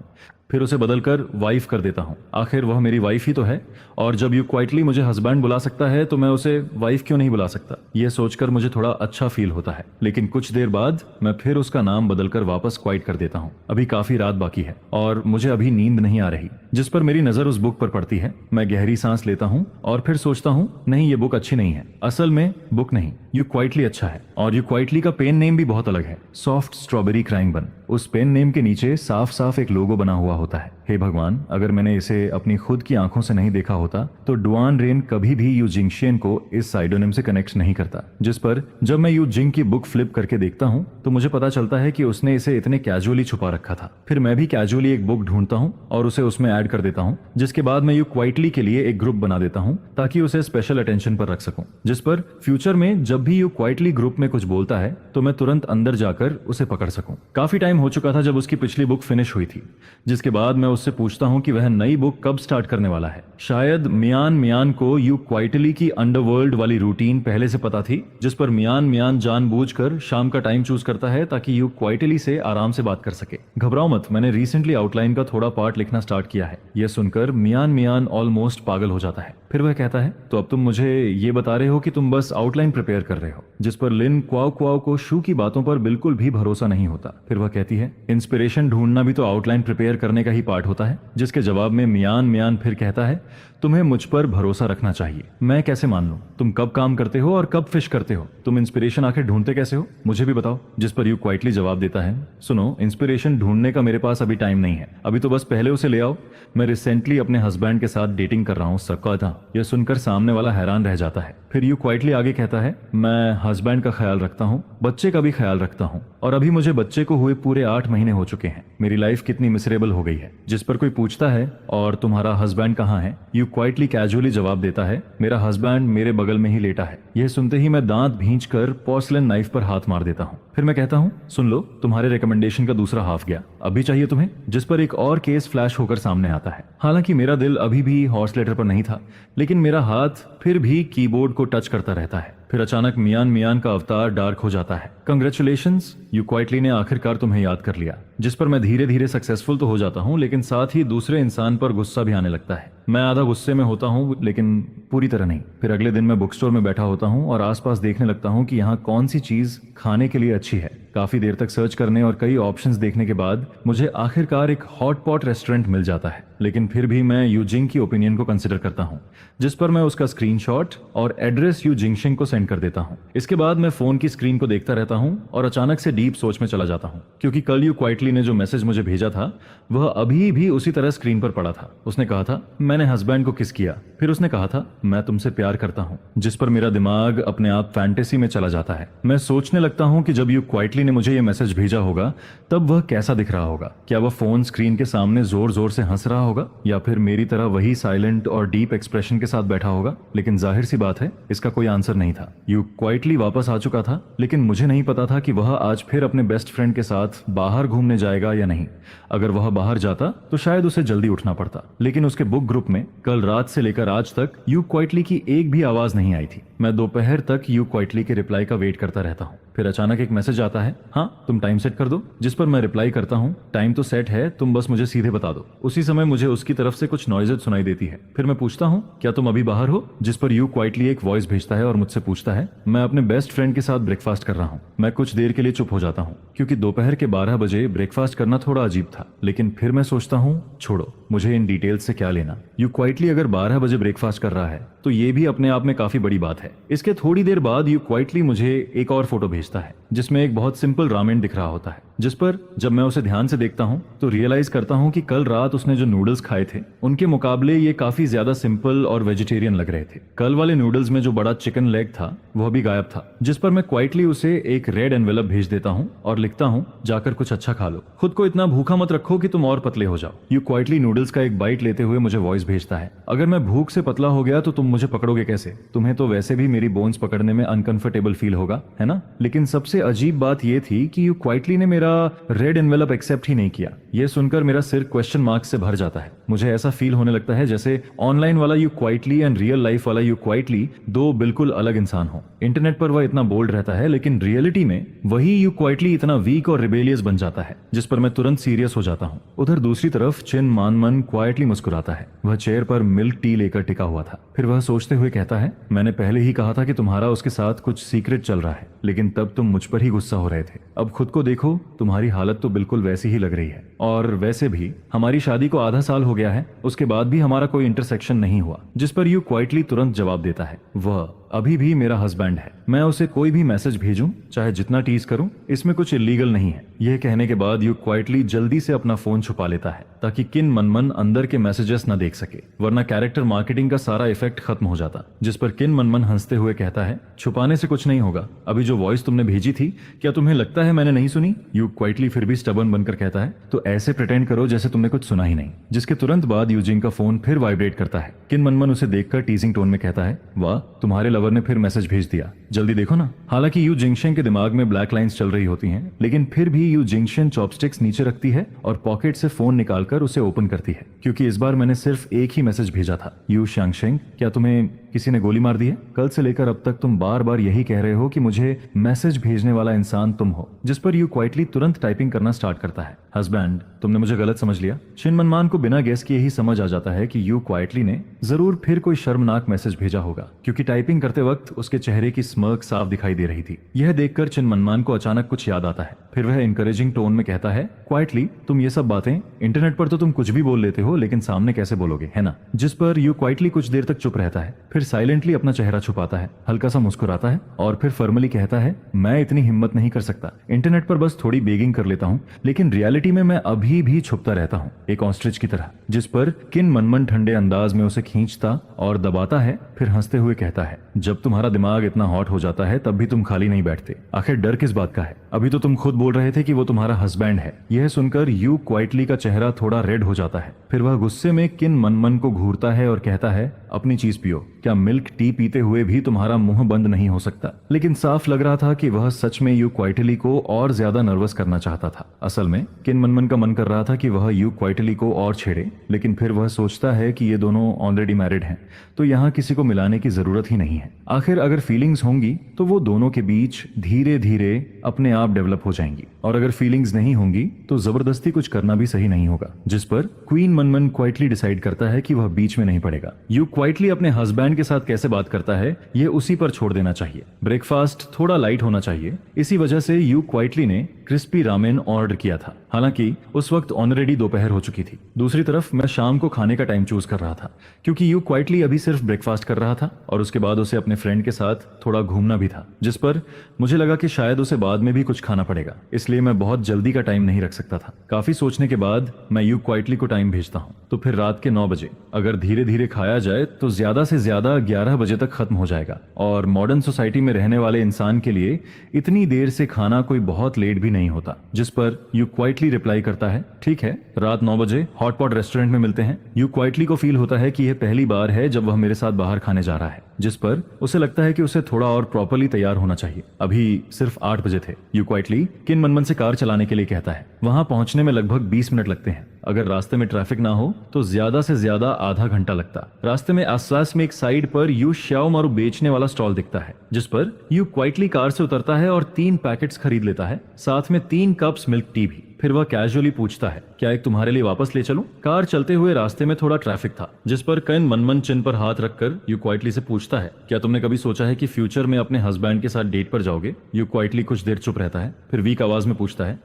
फिर उसे बदलकर वाइफ कर देता हूं। आखिर वह मेरी वाइफ ही तो है, और जब यू क्वाइटली मुझे हस्बैंड बुला सकता है तो मैं उसे वाइफ क्यों नहीं बुला सकता। यह सोचकर मुझे थोड़ा अच्छा फील होता है। लेकिन कुछ देर बाद मैं फिर उसका नाम बदलकर वापस क्वाइट कर देता हूं। अभी काफी रात बाकी है और मुझे अभी नींद नहीं आ रही, जिस पर मेरी नजर उस बुक पर पड़ती है। मैं गहरी सांस लेता हूं और फिर सोचता हूं नहीं, ये बुक अच्छी नहीं है। असल में बुक नहीं, यू क्वाइटली अच्छा है। और यू क्वाइटली का पेन नेम भी बहुत अलग है, सॉफ्ट स्ट्रॉबेरी क्राइंग बन। उस पेन नेम के नीचे साफ साफ एक लोगो बना हुआ होता है। हे भगवान, अगर मैंने इसे अपनी खुद की आंखों से नहीं देखा होता तो डुआन रेन कभी भी यू जिंगशियन को इस साइडोनिम से कनेक्ट नहीं करता। जिस पर जब मैं यू जिंग की बुक फ्लिप करके देखता हूं तो मुझे पता चलता है कि उसने इसे इतने कैजुअली छुपा रखा था। फिर मैं भी कैजुअली एक बुक ढूंढता हूं और उसे उसमें ऐड कर देता हूं, जिसके बाद मैं यू क्वाइटली के लिए एक ग्रुप बना देता हूं ताकि उसे स्पेशल अटेंशन पर रख सकूं। जिस पर फ्यूचर में जब भी यू क्वाइटली ग्रुप में कुछ बोलता है तो मैं तुरंत अंदर जाकर उसे पकड़ सकूं। काफी टाइम हो चुका था जब उसकी पिछली बुक फिनिश हुई थी, जिसके बाद मैं उससे पूछता हूं कि वह नई बुक कब स्टार्ट करने वाला है। शायद मियान मियान को यू क्वाइटली की अंडरवर्ल्ड वाली रूटीन पहले से पता थी, जिस पर मियान मियान जानबूझकर शाम का टाइम चूज करता है ताकि यू क्वाइटली से आराम से बात कर सके। घबराओ मत, मैंने रिसेंटली आउटलाइन का थोड़ा पार्ट लिखना स्टार्ट किया है। यह सुनकर मियान मियान ऑलमोस्ट पागल हो जाता है। फिर वह कहता है तो अब तुम मुझे ये बता रहे हो कि तुम बस आउटलाइन प्रिपेयर कर रहे हो। जिस पर लिन क्वाओ क्वाओ को शू की बातों पर बिल्कुल भी भरोसा नहीं होता। फिर वह कहती है इंस्पिरेशन ढूंढना भी तो आउटलाइन प्रिपेयर करने का ही पार्ट होता है। जिसके जवाब में मियान मियान फिर कहता है तुम्हें मुझ पर भरोसा रखना चाहिए। मैं कैसे मान लूं? तुम कब काम करते हो और कब फिश करते हो? तुम इंस्पिरेशन आखिर ढूंढते कैसे हो? मुझे भी बताओ। जिस पर यू क्वाइटली जवाब देता है सुनो, इंस्पिरेशन ढूंढने का मेरे पास अभी टाइम नहीं है, अभी तो बस पहले उसे ले आओ। मैं रिसेंटली अपने हस्बैंड के साथ डेटिंग कर रहा हूँ सकता। यह सुनकर सामने वाला हैरान रह जाता है। फिर यू क्वाइटली आगे कहता है मैं हस्बैंड का ख्याल रखता हूँ, बच्चे का भी ख्याल रखता हूँ, और अभी मुझे बच्चे को हुए पूरे 8 महीने हो चुके हैं। मेरी लाइफ कितनी मिसरेबल हो गई है। जिस पर कोई पूछता है और तुम्हारा हस्बैंड कहाँ है? यू क्वाइटली कैजुअली जवाब देता है मेरा हस्बैंड मेरे बगल में ही लेटा है। यह सुनते ही मैं दांत भींचकर पोर्सलेन नाइफ पर हाथ मार देता हूँ। फिर मैं कहता हूँ सुन लो, तुम्हारे रिकमेंडेशन का दूसरा हाफ गया, अभी चाहिए तुम्हें? जिस पर एक और केस फ्लैश होकर सामने आता है। हालांकि मेरा दिल अभी भी हॉर्स लेटर पर नहीं था, लेकिन मेरा हाथ फिर भी कीबोर्ड को टच करता रहता है। फिर अचानक मियान मियान का अवतार डार्क हो जाता है। कंग्रेचुलेशंस, यू क्वाइटली ने आखिरकार तुम्हें याद कर लिया। जिस पर मैं धीरे धीरे सक्सेसफुल तो हो जाता हूँ, लेकिन साथ ही दूसरे इंसान पर गुस्सा भी आने लगता है। मैं आधा गुस्से में होता हूँ लेकिन पूरी तरह नहीं। फिर अगले दिन मैं बुक स्टोर में बैठा होता हूँ और आसपास देखने लगता हूँ कि यहाँ कौन सी चीज खाने के लिए अच्छी है। काफी देर तक सर्च करने और कई ऑप्शंस देखने के बाद मुझे आखिरकार एक हॉट पॉट रेस्टोरेंट मिल जाता है। लेकिन फिर भी मैं यू जिंग की ओपिनियन को कंसिडर करता हूँ, जिस पर मैं उसका स्क्रीनशॉट और एड्रेस यू जिंगशिंग को सेंड कर देता हूँ। इसके बाद मैं फोन की स्क्रीन को देखता रहता हूँ और अचानक से डीप सोच में चला जाता हूँ, क्योंकि कल यू क्वाइटली ने जो मैसेज मुझे भेजा था वह अभी भी उसी तरह स्क्रीन पर पड़ा था। उसने कहा था मैंने हस्बैंड को किस किया, फिर उसने कहा था मैं तुमसे प्यार करता हूँ। जिस पर मेरा दिमाग अपने आप फैंटेसी में चला जाता है। मैं सोचने लगता हूँ कि जब यू क्वाइटली ने मुझे ये मैसेज भेजा होगा तब वह कैसा दिख रहा होगा। क्या वह फोन स्क्रीन के सामने जोर जोर से हंस रहा होगा या फिर मेरी तरह वही साइलेंट और डीप एक्सप्रेशन के साथ बैठा होगा? लेकिन जाहिर सी बात है इसका कोई आंसर नहीं था। यू क्वाइटली वापस आ चुका था, लेकिन मुझे नहीं पता था कि वह आज फिर अपने बेस्ट फ्रेंड के साथ बाहर घूमने जाएगा या नहीं। अगर वह बाहर जाता तो शायद उसे जल्दी उठना पड़ता, लेकिन उसके बुक ग्रुप में कल रात से लेकर आज तक यू क्वाइटली की एक भी आवाज नहीं आई थी। मैं दोपहर तक यू क्वाइटली के रिप्लाई का वेट करता रहता हूँ। फिर अचानक एक मैसेज आता है, हाँ तुम टाइम सेट कर दो। जिस पर मैं रिप्लाई करता हूँ टाइम तो सेट है, तुम बस मुझे सीधे बता दो। उसी समय मुझे उसकी तरफ से कुछ नॉइजेज सुनाई देती है। फिर मैं पूछता हूँ क्या तुम अभी बाहर हो? जिस पर यू क्वाइटली एक वॉइस भेजता है और मुझसे पूछता है मैं अपने बेस्ट फ्रेंड के साथ ब्रेकफास्ट कर रहा हूँ। मैं कुछ देर के लिए चुप हो जाता हूँ, क्योंकि दोपहर के 12 बजे ब्रेकफास्ट करना थोड़ा अजीब था। लेकिन फिर मैं सोचता हूँ छोड़ो, मुझे इन डिटेल्स से क्या लेना। यू क्वाइटली अगर 12 बजे ब्रेकफास्ट कर रहा है तो ये भी अपने आप में काफी बड़ी बात है। इसके थोड़ी देर बाद यू क्वाइटली मुझे एक और फोटो भेजता है जिसमें एक बहुत सिंपल रामेन दिख रहा होता है, जिस पर जब मैं उसे ध्यान से देखता हूँ तो रियलाइज करता हूँ कि कल रात उसने जो नूडल्स खाए थे उनके मुकाबले ये काफी ज्यादा सिंपल और वेजिटेरियन लग रहे थे। कल वाले नूडल्स में जो बड़ा चिकन लेग था वह भी गायब था, जिस पर मैं क्वाइटली उसे एक रेड एनवेलप भेज देता हूँ और लिखता हूँ, जाकर कुछ अच्छा खा लो, खुद को इतना भूखा मत रखो कि तुम और पतले हो जाओ। यू क्वाइटली नूडल्स का एक बाइट लेते हुए मुझे वॉइस भेजता है, अगर मैं भूख से पतला हो गया तो तुम मुझे पकड़ोगे कैसे? तुम्हें तो वैसे भी मेरी बोन्स पकड़ने में अनकंफर्टेबल फील होगा, है ना? लेकिन सबसे अजीब बात यह थी कि यू क्वाइटली ने मेरा रेड एनवेलप एक्सेप्ट ही नहीं किया। यह सुनकर मेरा सिर क्वेश्चन मार्क से भर जाता है। मुझे ऐसा फील होने लगता है जैसे ऑनलाइन वाला you quietly and real life वाला यू क्वाइटली दो बिल्कुल अलग इंसान हो। इंटरनेट पर वह इतना बोल्ड रहता है लेकिन रियलिटी में वही यू क्वाइटली इतना वीक और रिबेलियस बन जाता है, जिस पर मैं तुरंत सीरियस हो जाता हूँ। उधर दूसरी तरफ चिन मानमन क्वाइटली मुस्कुराता है। वह चेयर पर मिल्क टी लेकर टिका हुआ था। फिर वह सोचते हुए कहता है, मैंने पहले ही कहा था कि तुम्हारा उसके साथ कुछ सीक्रेट चल रहा है, लेकिन तब तुम मुझ पर ही गुस्सा हो रहे थे। अब खुद को देखो, तुम्हारी हालत तो बिल्कुल वैसी ही लग रही है। और वैसे भी हमारी शादी को आधा साल हो गया है, उसके बाद भी हमारा कोई इंटरसेक्शन नहीं हुआ। जिस पर यू क्वाइटली तुरंत जवाब देता है, वह अभी भी मेरा हस्बैंड है। मैं उसे कोई भी मैसेज भेजूं, चाहे जितना टीज करूं, इसमें कुछ इलीगल नहीं है। यह कहने के बाद यू क्वाइटली जल्दी से अपना फोन छुपा लेता है ताकि किन मनमन अंदर के मैसेजेस न देख सके, वरना कैरेक्टर मार्केटिंग का सारा इफेक्ट खत्म हो जाता। जिस पर किन मनमन हंसते हुए कहता है, छुपाने से कुछ नहीं होगा, अभी जो वॉइस तुमने भेजी थी क्या तुम्हें लगता है मैंने नहीं सुनी? यू क्वाइटली फिर भी स्टबर्न बनकर कहता है, तो ऐसे प्रिटेंड करो जैसे तुमने कुछ सुना ही नहीं। जिसके तुरंत बाद यूजिंग का फोन फिर वाइब्रेट करता है। किन मनमन उसे देखकर टीजिंग टोन में कहता है, वाह, तुम्हारे लवर ने फिर मैसेज भेज दिया, जल्दी देखो ना। हालांकि यू जिंगशेन के दिमाग में ब्लैक लाइंस चल रही होती हैं, लेकिन फिर भी यू जिंगशेन चॉपस्टिक्स नीचे रखती है और पॉकेट से फोन निकालकर उसे ओपन करती है, क्योंकि इस बार मैंने सिर्फ एक ही मैसेज भेजा था। यू शांगशेंग, क्या तुम्हें किसी ने गोली मार दी है? कल से लेकर अब तक तुम बार बार यही कह रहे हो कि मुझे मैसेज भेजने वाला इंसान तुम हो। जिस पर यू क्वाइटली तुरंत टाइपिंग करना स्टार्ट करता है। हस्बैंड, तुमने मुझे गलत समझ लिया। शिन मनमान को बिना गेस किए ही समझ आ जाता है कि यू क्वाइटली ने जरूर फिर कोई शर्मनाक मैसेज भेजा होगा, क्योंकि टाइपिंग करते वक्त उसके चेहरे की स्मर्क साफ दिखाई दे रही थी। यह देखकर चिन मनमान को अचानक कुछ याद आता है। फिर वह इनकरेजिंग टोन में कहता है, क्वाइटली, तुम ये सब बातें इंटरनेट पर तो तुम कुछ भी बोल लेते हो, लेकिन सामने कैसे बोलोगे, है ना? जिस पर यू क्वाइटली कुछ देर तक चुप रहता है, फिर साइलेंटली अपना चेहरा छुपाता है, हल्का सा मुस्कुराता है और फिर फॉर्मली कहता है, मैं इतनी हिम्मत नहीं कर सकता। इंटरनेट पर बस थोड़ी बेगिंग कर लेता हूँ, लेकिन रियलिटी में मैं अभी भी छुपता रहता हूँ, एक ऑस्ट्रिच की तरह। जिस पर किन मनमन ठंडे अंदाज में उसे खींचता और दबाता है, फिर हंसते हुए कहता है, जब तुम्हारा दिमाग इतना हॉट हो जाता है तब भी तुम खाली नहीं बैठते। आखिर डर किस बात का है? अभी तो तुम खुद बोल रहे थे कि वो तुम्हारा हस्बैंड है। यह सुनकर यू क्वाइटली का चेहरा थोड़ा रेड हो जाता है। फिर वह गुस्से में किन मनमन को घूरता है और कहता है, अपनी चीज पियो। क्या मिल्क टी पीते हुए भी तुम्हारा मुंह बंद नहीं हो सकता? लेकिन साफ लग रहा था कि वह सच में यू क्वाइटली को और ज्यादा नर्वस करना चाहता था। असल में किन मनमन का मन कर रहा था कि वह यू क्वाइटली को और छेड़े, लेकिन फिर वह सोचता है कि ये दोनों ऑलरेडी मैरिड हैं, तो यहाँ किसी को मिलाने की जरूरत ही नहीं है। आखिर अगर फीलिंग्स होंगी तो वो दोनों के बीच धीरे धीरे अपने आप डेवलप हो जाएंगी, और अगर फीलिंग्स नहीं होंगी तो जबरदस्ती कुछ करना भी सही नहीं होगा। जिस पर क्वीन मनमन क्वाइटली डिसाइड करता है कि वह बीच में नहीं पड़ेगा। यू क्वाइटली अपने हस्बैंड के साथ कैसे बात करता है ये उसी पर छोड़ देना चाहिए। ब्रेकफास्ट थोड़ा लाइट होना चाहिए। इसी वजह से यू क्वाइटली ने क्रिस्पी रामेन ऑर्डर किया था। हालांकि उस वक्त ऑलरेडी दोपहर हो चुकी थी। दूसरी तरफ मैं शाम को खाने का टाइम चूज कर रहा था, क्योंकि यू क्वाइटली अभी सिर्फ ब्रेकफास्ट कर रहा था और उसके बाद उसे अपने फ्रेंड के साथ थोड़ा घूमना भी था। जिस पर मुझे लगा कि शायद उसे बाद में भी कुछ खाना पड़ेगा, इसलिए मैं बहुत जल्दी का टाइम नहीं रख सकता था। काफी सोचने के बाद मैं यू क्वाइटली को टाइम भेजता हूँ, तो फिर रात के 9 बजे। अगर धीरे धीरे खाया जाए तो ज्यादा से ज्यादा 11 बजे तक खत्म हो जाएगा, और मॉडर्न सोसाइटी में रहने वाले इंसान के लिए इतनी देर से खाना कोई बहुत लेट भी नहीं होता। जिस पर यू क्वाइटली रिप्लाई करता है, ठीक है, रात 9 बजे हॉटपॉट रेस्टोरेंट में मिलते हैं। यू क्वाइटली को फील होता है कि यह पहली बार है जब वह मेरे साथ बाहर खाने जा रहा है, जिस पर उसे लगता है कि उसे थोड़ा और प्रॉपर्ली तैयार होना चाहिए। अभी सिर्फ 8 बजे थे। यू क्वाइटली किन मनमन से कार चलाने के लिए कहता है। वहां पहुंचने में लगभग 20 मिनट लगते हैं। अगर रास्ते में ट्रैफिक ना हो तो ज्यादा से ज्यादा आधा घंटा लगता। रास्ते में आसपास में एक साइड पर यू श्याओ मारू बेचने वाला स्टॉल दिखता है, जिस पर यू क्वाइटली कार से उतरता है और 3 पैकेट्स खरीद लेता है, साथ में 3 कप्स मिल्क टी भी। फिर वह कैजुअली पूछता है, क्या एक तुम्हारे लिए वापस ले चलूं? कार चलते हुए रास्ते में थोड़ा ट्रैफिक था, जिस पर किन मनमन चिन पर हाथ रखकर यू क्वाइटली से पूछता है, क्या तुमने कभी सोचा है कि फ्यूचर में अपने हस्बैंड के साथ डेट पर जाओगे? यू क्वाइटली कुछ देर चुप रहता है, फिर वीक आवाज में पूछता है,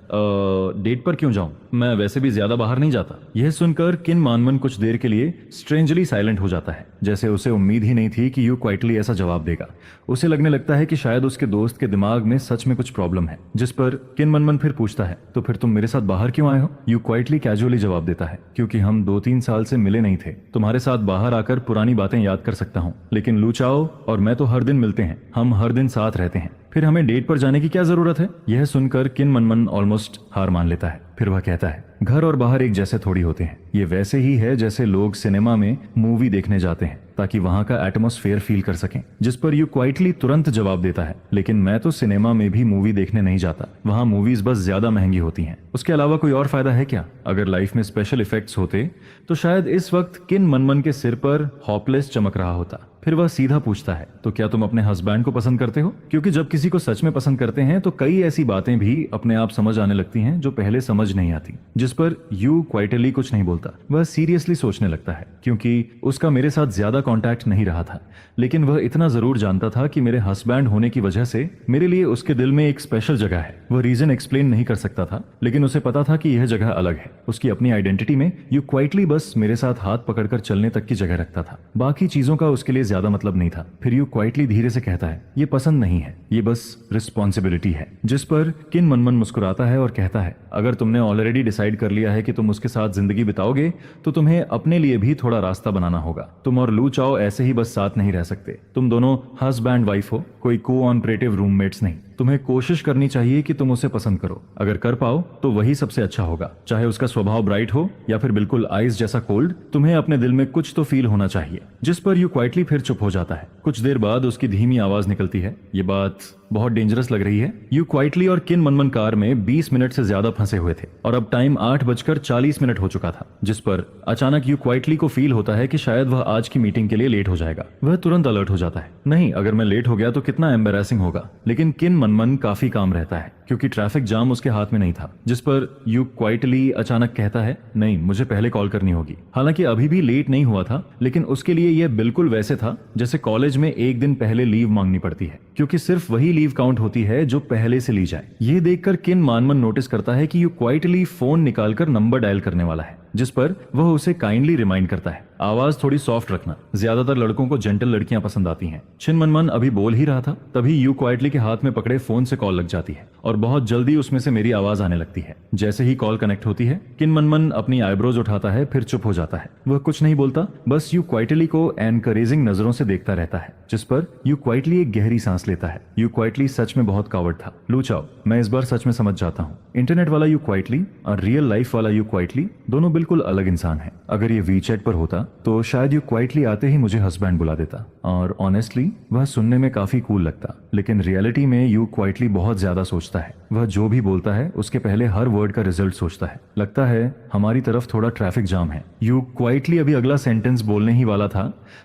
डेट पर क्यों जाऊं? मैं वैसे भी ज्यादा बाहर नहीं जाता। यह सुनकर किन मानमन कुछ देर के लिए स्ट्रेंजली साइलेंट हो जाता है, जैसे उसे उम्मीद ही नहीं थी कि यू क्वाइटली ऐसा जवाब देगा। उसे लगने लगता है कि शायद उसके दोस्त के दिमाग में सच में कुछ प्रॉब्लम है। जिस पर किन मनमन फिर पूछता है, तो फिर तुम मेरे साथ बाहर क्यों आए हो? यू क्वाइटली कैजुअली जवाब देता है, क्योंकि हम 2-3 साल से मिले नहीं थे। तुम्हारे साथ बाहर आकर पुरानी बातें याद कर सकता हूँ, लेकिन लू चाओ और मैं तो हर दिन मिलते हैं, हम हर दिन साथ रहते हैं, फिर हमें डेट पर जाने की क्या जरूरत है? यह सुनकर किन मनमन ऑलमोस्ट हार मान लेता है। फिर वह कहता है, घर और बाहर एक जैसे थोड़ी होते हैं, ये वैसे ही है जैसे लोग सिनेमा में मूवी देखने जाते हैं ताकि वहां का एटमॉस्फेयर फील कर सकें। जिस पर यू क्वाइटली तुरंत जवाब देता है, लेकिन मैं तो सिनेमा में भी मूवी देखने नहीं जाता, वहां मूवीज बस ज्यादा महंगी होती हैं, उसके अलावा कोई और फायदा है क्या? अगर लाइफ में स्पेशल इफेक्ट्स होते तो शायद इस वक्त किन मनमन के सिर पर हॉपलेस चमक रहा होता। फिर वह सीधा पूछता है, तो क्या तुम अपने हस्बैंड को पसंद करते हो? क्योंकि जब किसी को सच में पसंद करते हैं तो कई ऐसी बातें भी अपने आप समझ आने लगती हैं जो पहले समझ नहीं आती। जिस पर यू क्वाइटली कुछ नहीं बोलता, वह सीरियसली सोचने लगता है, क्योंकि उसका मेरे साथ ज्यादा कांटेक्ट नहीं रहा था, लेकिन वह इतना जरूर जानता था कि मेरे हस्बैंड होने की वजह से मेरे लिए उसके दिल में एक स्पेशल जगह है। वह रीजन एक्सप्लेन नहीं कर सकता था, लेकिन उसे पता था कि यह जगह अलग है। उसकी अपनी आइडेंटिटी में यू क्वाइटली बस मेरे साथ हाथ पकड़कर चलने तक की जगह रखता था, बाकी चीजों का उसके लिए ज्यादा मतलब नहीं था। फिर यू क्वाइटली धीरे से कहता है, ये पसंद नहीं है, ये बस रिस्पॉन्सिबिलिटी है। जिस पर किन मनमन मुस्कुराता है और कहता है, अगर तुमने ऑलरेडी डिसाइड कर लिया है कि तुम उसके साथ जिंदगी बिताओगे तो तुम्हें अपने लिए भी थोड़ा रास्ता बनाना होगा। तुम और लू चाओ ऐसे ही बस साथ नहीं रह सकते, तुम दोनों हस्बैंड वाइफ हो, कोई को-ऑपरेटिव रूममेट्स नहीं। तुम्हें कोशिश करनी चाहिए कि तुम उसे पसंद करो, अगर कर पाओ तो वही सबसे अच्छा होगा, चाहे उसका स्वभाव ब्राइट हो या फिर बिल्कुल आइस जैसा कोल्ड, तुम्हें अपने दिल में कुछ तो फील होना चाहिए। जिस पर यू क्वाइटली फिर चुप हो जाता है। कुछ देर बाद उसकी धीमी आवाज निकलती है, ये बात बहुत डेंजरस लग रही है। यू क्वाइटली और किन मनमन कार में 20 मिनट से ज्यादा फंसे हुए थे और अब टाइम 8:40 हो चुका था। जिस पर अचानक यू क्वाइटली को फील होता है कि शायद वह आज की मीटिंग के लिए लेट हो जाएगा। वह तुरंत अलर्ट हो जाता है, नहीं, अगर मैं लेट हो गया तो कितना एम्बेरसिंग होगा। लेकिन किन मनमन काफी काम रहता है क्योंकि ट्रैफिक जाम उसके हाथ में नहीं था। जिस पर यू क्वाइटली अचानक कहता है, नहीं, मुझे पहले कॉल करनी होगी। हालांकि अभी भी लेट नहीं हुआ था, लेकिन उसके लिए यह बिल्कुल वैसे था जैसे कॉलेज में एक दिन पहले लीव मांगनी पड़ती है, क्योंकि सिर्फ वही लीव काउंट होती है जो पहले से ली जाए। ये देखकर किन मानमन नोटिस करता है कि यू क्वाइटली फोन निकालकर नंबर डायल करने वाला है, जिस पर वह उसे काइंडली रिमाइंड करता है, आवाज थोड़ी सॉफ्ट रखना, ज्यादातर लड़कों को जेंटल लड़कियां पसंद आती हैं। चिन मनमन अभी बोल ही रहा था, तभी यू क्वाइटली के हाथ में पकड़े फोन से कॉल लग जाती है और बहुत जल्दी उसमें से मेरी आवाज आने लगती है। जैसे ही कॉल कनेक्ट होती है, किन मनमन अपनी आईब्रोज उठाता है, फिर चुप हो जाता है। वह कुछ नहीं बोलता, बस यू क्वाइटली को एनकरेजिंग नजरों से देखता रहता है। जिस पर यू क्वाइटली एक गहरी सांस लेता है। यू क्वाइटली सच में बहुत कावड़ था। लू चाओ, मैं इस बार सच में समझ जाता हूँ, इंटरनेट वाला यू क्वाइटली और रियल लाइफ वाला यू क्वाइटली दोनों बिल्कुल अलग इंसान है। अगर ये वीचैट पर होता तो शायद यू क्वाइटली आते ही मुझे हस्बैंड बुला देता और ऑनेस्टली वह सुनने में काफी कूल लगता, लेकिन रियलिटी में यू क्वाइटली बहुत ज्यादा सोचता है। वह जो भी बोलता है उसके पहले हर वर्ड का रिजल्ट सोचता है। लगता है हमारी तरफ थोड़ा ट्रैफिक जाम है। यू क्वाइटली अभी अगला सेंटेंस बोलने ही वाला था,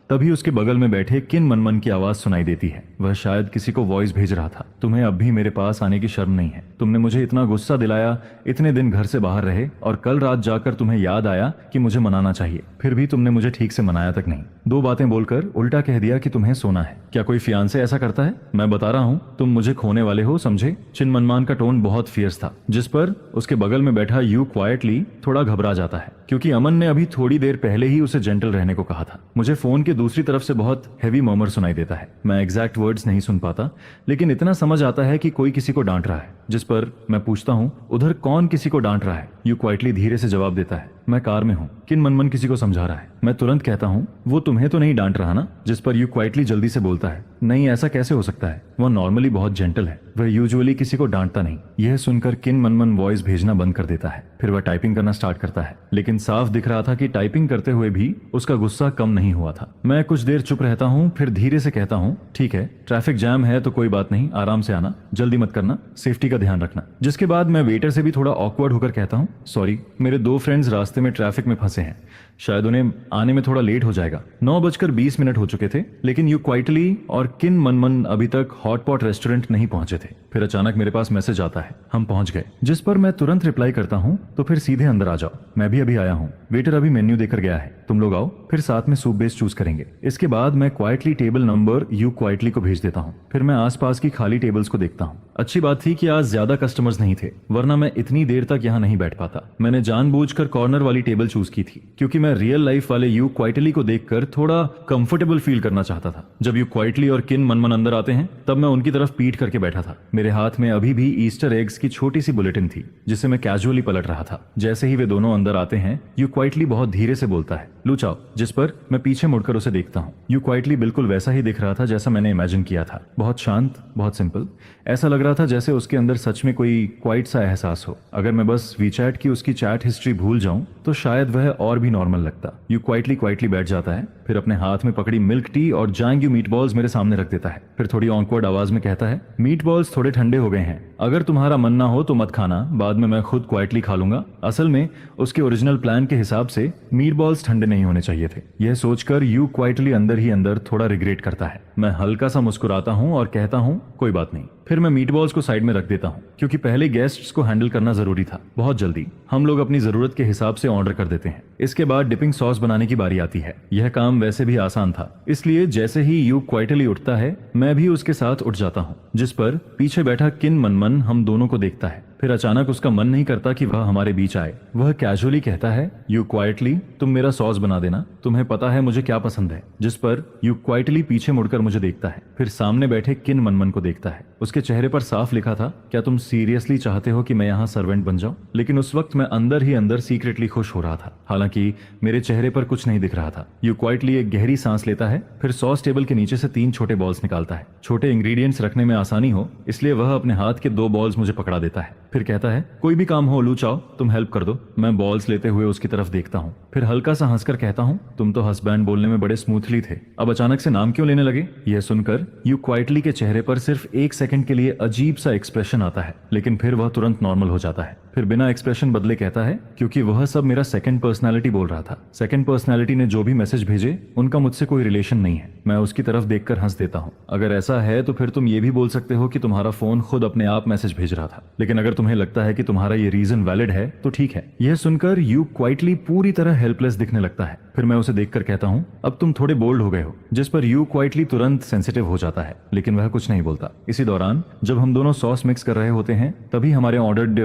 तभी उसके बगल में बैठे किन मनमन की आवाज सुनाई देती है। वह शायद किसी को वॉइस भेज रहा था, तुम्हें अब भी मेरे पास आने की शर्म नहीं है? तुमने मुझे इतना गुस्सा दिलाया, इतने दिन घर से बाहर रहे और कल रात जाकर तुम्हें याद आया कि मुझे मनाना चाहिए, फिर भी तुमने मुझे ठीक से मनाया तक नहीं। 2 बातें बोलकर उल्टा कह दिया कि तुम्हें सोना है। क्या कोई फियांसे ऐसा करता है? मैं बता रहा हूँ, तुम मुझे खोने वाले हो, समझे? चिन मनमान का टोन बहुत फियर्स था, जिस पर उसके बगल में बैठा यू क्वाइटली थोड़ा घबरा जाता है, क्योंकि अमन ने अभी थोड़ी देर पहले ही उसे जेंटल रहने को कहा था। मुझे फोन के दूसरी तरफ से बहुत हैवी मर्मर सुनाई देता है। मैं एग्जैक्ट वर्ड्स नहीं सुन पाता, लेकिन इतना समझ आता है कि कोई किसी को डांट रहा है। जिस पर मैं पूछता हूँ, उधर कौन किसी को डांट रहा है? यू क्वाइटली धीरे से जवाब देता है, मैं कार में हूँ, किन मनमन किसी को समझा रहा है। मैं तुरंत कहता हूँ, वो तुम्हें तो नहीं डांट रहा ना? जिस पर यू क्वाइटली जल्दी से बोलता है, नहीं, ऐसा कैसे हो सकता है, वह नॉर्मली बहुत जेंटल है, वह यूजुअली किसी को डांटता नहीं। यह सुनकर किन मनमन वॉइस भेजना बंद कर देता है। फिर वह टाइपिंग करना स्टार्ट करता है, लेकिन साफ दिख रहा था कि टाइपिंग करते हुए भी उसका गुस्सा कम नहीं हुआ था। मैं कुछ देर चुप रहता हूँ, फिर धीरे से कहता हूँ, ठीक है, ट्रैफिक जैम है तो कोई बात नहीं, आराम से आना, जल्दी मत करना, सेफ्टी का ध्यान रखना। जिसके बाद मैं वेटर से भी थोड़ा ऑकवर्ड होकर कहता हूँ, सॉरी, मेरे 2 फ्रेंड्स रास्ते रास्ते में ट्रैफिक में फंसे हैं, शायद उन्हें आने में थोड़ा लेट हो जाएगा। 9:20 हो चुके थे, लेकिन यू क्वाइटली और किन मनमन अभी तक हॉटपॉट रेस्टोरेंट नहीं पहुंचे थे। फिर अचानक मेरे पास मैसेज आता है, हम पहुंच गए, जिस पर मैं तुरंत रिप्लाई करता हूँ, तो फिर सीधे अंदर आ जाओ, मैं भी अभी आया हूँ, वेटर अभी मेन्यू देकर गया है, तुम लोग आओ, फिर साथ में सूप बेस चूज करेंगे। इसके बाद मैं quietly table number you quietly को भेज देता हूँ। फिर मैं आसपास की खाली टेबल्स को देखता हूँ। अच्छी बात थी कि आज ज्यादा कस्टमर्स नहीं थे, वरना मैं इतनी देर तक यहाँ नहीं बैठ पाता। मैंने जानबूझकर कॉर्नर वाली टेबल चूज की थी, क्योंकि मैं रियल लाइफ वाले यू क्वाइटली को देखकर थोड़ा कंफर्टेबल फील करना चाहता था। जब यू क्वाइटली और किन मनमन अंदर आते हैं, तब मैं उनकी तरफ पीठ करके बैठा था। मेरे हाथ में अभी भी ईस्टर एग्स की छोटी सी बुलेटिन थी, जिसे मैं कैजुअली पलट रहा था। जैसे ही वे दोनों अंदर आते हैं, यू क्वाइटली बहुत धीरे से बोलता है, लूचाओ, जिस पर मैं पीछे मुड़कर उसे देखता हूँ। यू क्वाइटली बिल्कुल वैसा ही दिख रहा था जैसा मैंने इमेजिन किया था, बहुत शांत, बहुत सिंपल। ऐसा लग रहा था जैसे उसके अंदर सच में कोई क्वाइट सा एहसास हो। अगर मैं बस वीचैट की उसकी चैट हिस्ट्री भूल जाऊं, तो शायद वह और भी नॉर्मल लगता। यू क्वाइटली बैठ जाता है, फिर अपने हाथ में पकड़ी मिल्क टी और जाएंगी मीट बॉल्स मेरे सामने रख देता है। फिर थोड़ी ऑकवर्ड आवाज में कहता है, मीट बॉल्स थोड़े ठंडे हो गए हैं, अगर तुम्हारा मन ना हो तो मत खाना, बाद में मैं खुद क्वाइटली खा लूंगा। असल में उसके ओरिजिनल प्लान के हिसाब से मीट बॉल्स ठंडे नहीं होने चाहिए थे। यह सोचकर यू क्वाइटली अंदर ही अंदर थोड़ा रिग्रेट करता है। मैं हल्का सा मुस्कुराता हूँ और कहता हूँ, कोई बात नहीं। फिर मैं मीट बॉल्स को साइड में रख देता हूँ, क्योंकि पहले गेस्ट्स को हैंडल करना जरूरी था। बहुत जल्दी हम लोग अपनी जरूरत के हिसाब से ऑर्डर कर देते हैं। इसके बाद डिपिंग सॉस बनाने की बारी आती है। यह काम वैसे भी आसान था, इसलिए जैसे ही यू क्वाइटली उठता है, मैं भी उसके साथ उठ जाता हूँ, जिस पर पीछे बैठा किन मनमन हम दोनों को देखता है। फिर अचानक उसका मन नहीं करता कि वह हमारे बीच आए। वह कैजुअली कहता है, यू क्वाइटली, तुम मेरा सॉस बना देना, तुम्हें पता है मुझे क्या पसंद है। जिस पर यू क्वाइटली पीछे मुड़कर मुझे देखता है, फिर सामने बैठे किन मनमन को देखता है। उसके चेहरे पर साफ लिखा था, क्या तुम सीरियसली चाहते हो कि मैं यहाँ सर्वेंट बन जाऊं? लेकिन उस वक्त मैं अंदर ही अंदर सीक्रेटली खुश हो रहा था, हालांकि मेरे चेहरे पर कुछ नहीं दिख रहा था। यू क्वाइटली एक गहरी सांस लेता है, फिर सॉस टेबल के नीचे से 3 छोटे बॉल्स निकालता है। छोटे इंग्रेडिएंट्स रखने में आसानी हो, इसलिए वह अपने हाथ के 2 बॉल्स मुझे पकड़ा देता है। फिर कहता है, कोई भी काम हो लूचाओ, तुम हेल्प कर दो। मैं बॉल्स लेते हुए उसकी तरफ देखता हूँ, फिर हल्का सा हंसकर कहता हूँ, तुम तो हस्बैंड बोलने में बड़े स्मूथली थे, अब अचानक से नाम क्यों लेने लगे? यह सुनकर यू क्वाइटली के चेहरे पर सिर्फ 1 सेकंड के लिए अजीब सा एक्सप्रेशन आता है, लेकिन फिर वह तुरंत नॉर्मल हो जाता है। फिर बिना एक्सप्रेशन बदले कहता है, क्योंकि वह सब मेरा सेकंड पर्सनालिटी बोल रहा था। सेकंड पर्सनालिटी ने जो भी मैसेज भेजे, उनका मुझसे कोई रिलेशन नहीं है। मैं उसकी तरफ देखकर हंस देता हूँ। अगर ऐसा है तो फिर तुम ये भी बोल सकते हो कि तुम्हारा फोन खुद अपने आप मैसेज भेज रहा था, लेकिन अगर तुम्हें लगता है कि तुम्हारा ये रीजन वैलिड है तो ठीक है। यह सुनकर यू क्वाइटली पूरी तरह हेल्पलेस दिखने लगता है। फिर मैं उसे देखकर कहता हूँ, अब तुम थोड़े बोल्ड हो गए हो, जिस पर यू क्वाइटली तुरंत सेंसिटिव हो जाता है, लेकिन वह कुछ नहीं बोलता। इसी दौरान जब हम दोनों सॉस मिक्स कर रहे होते हैं, तभी हमारे ऑर्डर्ड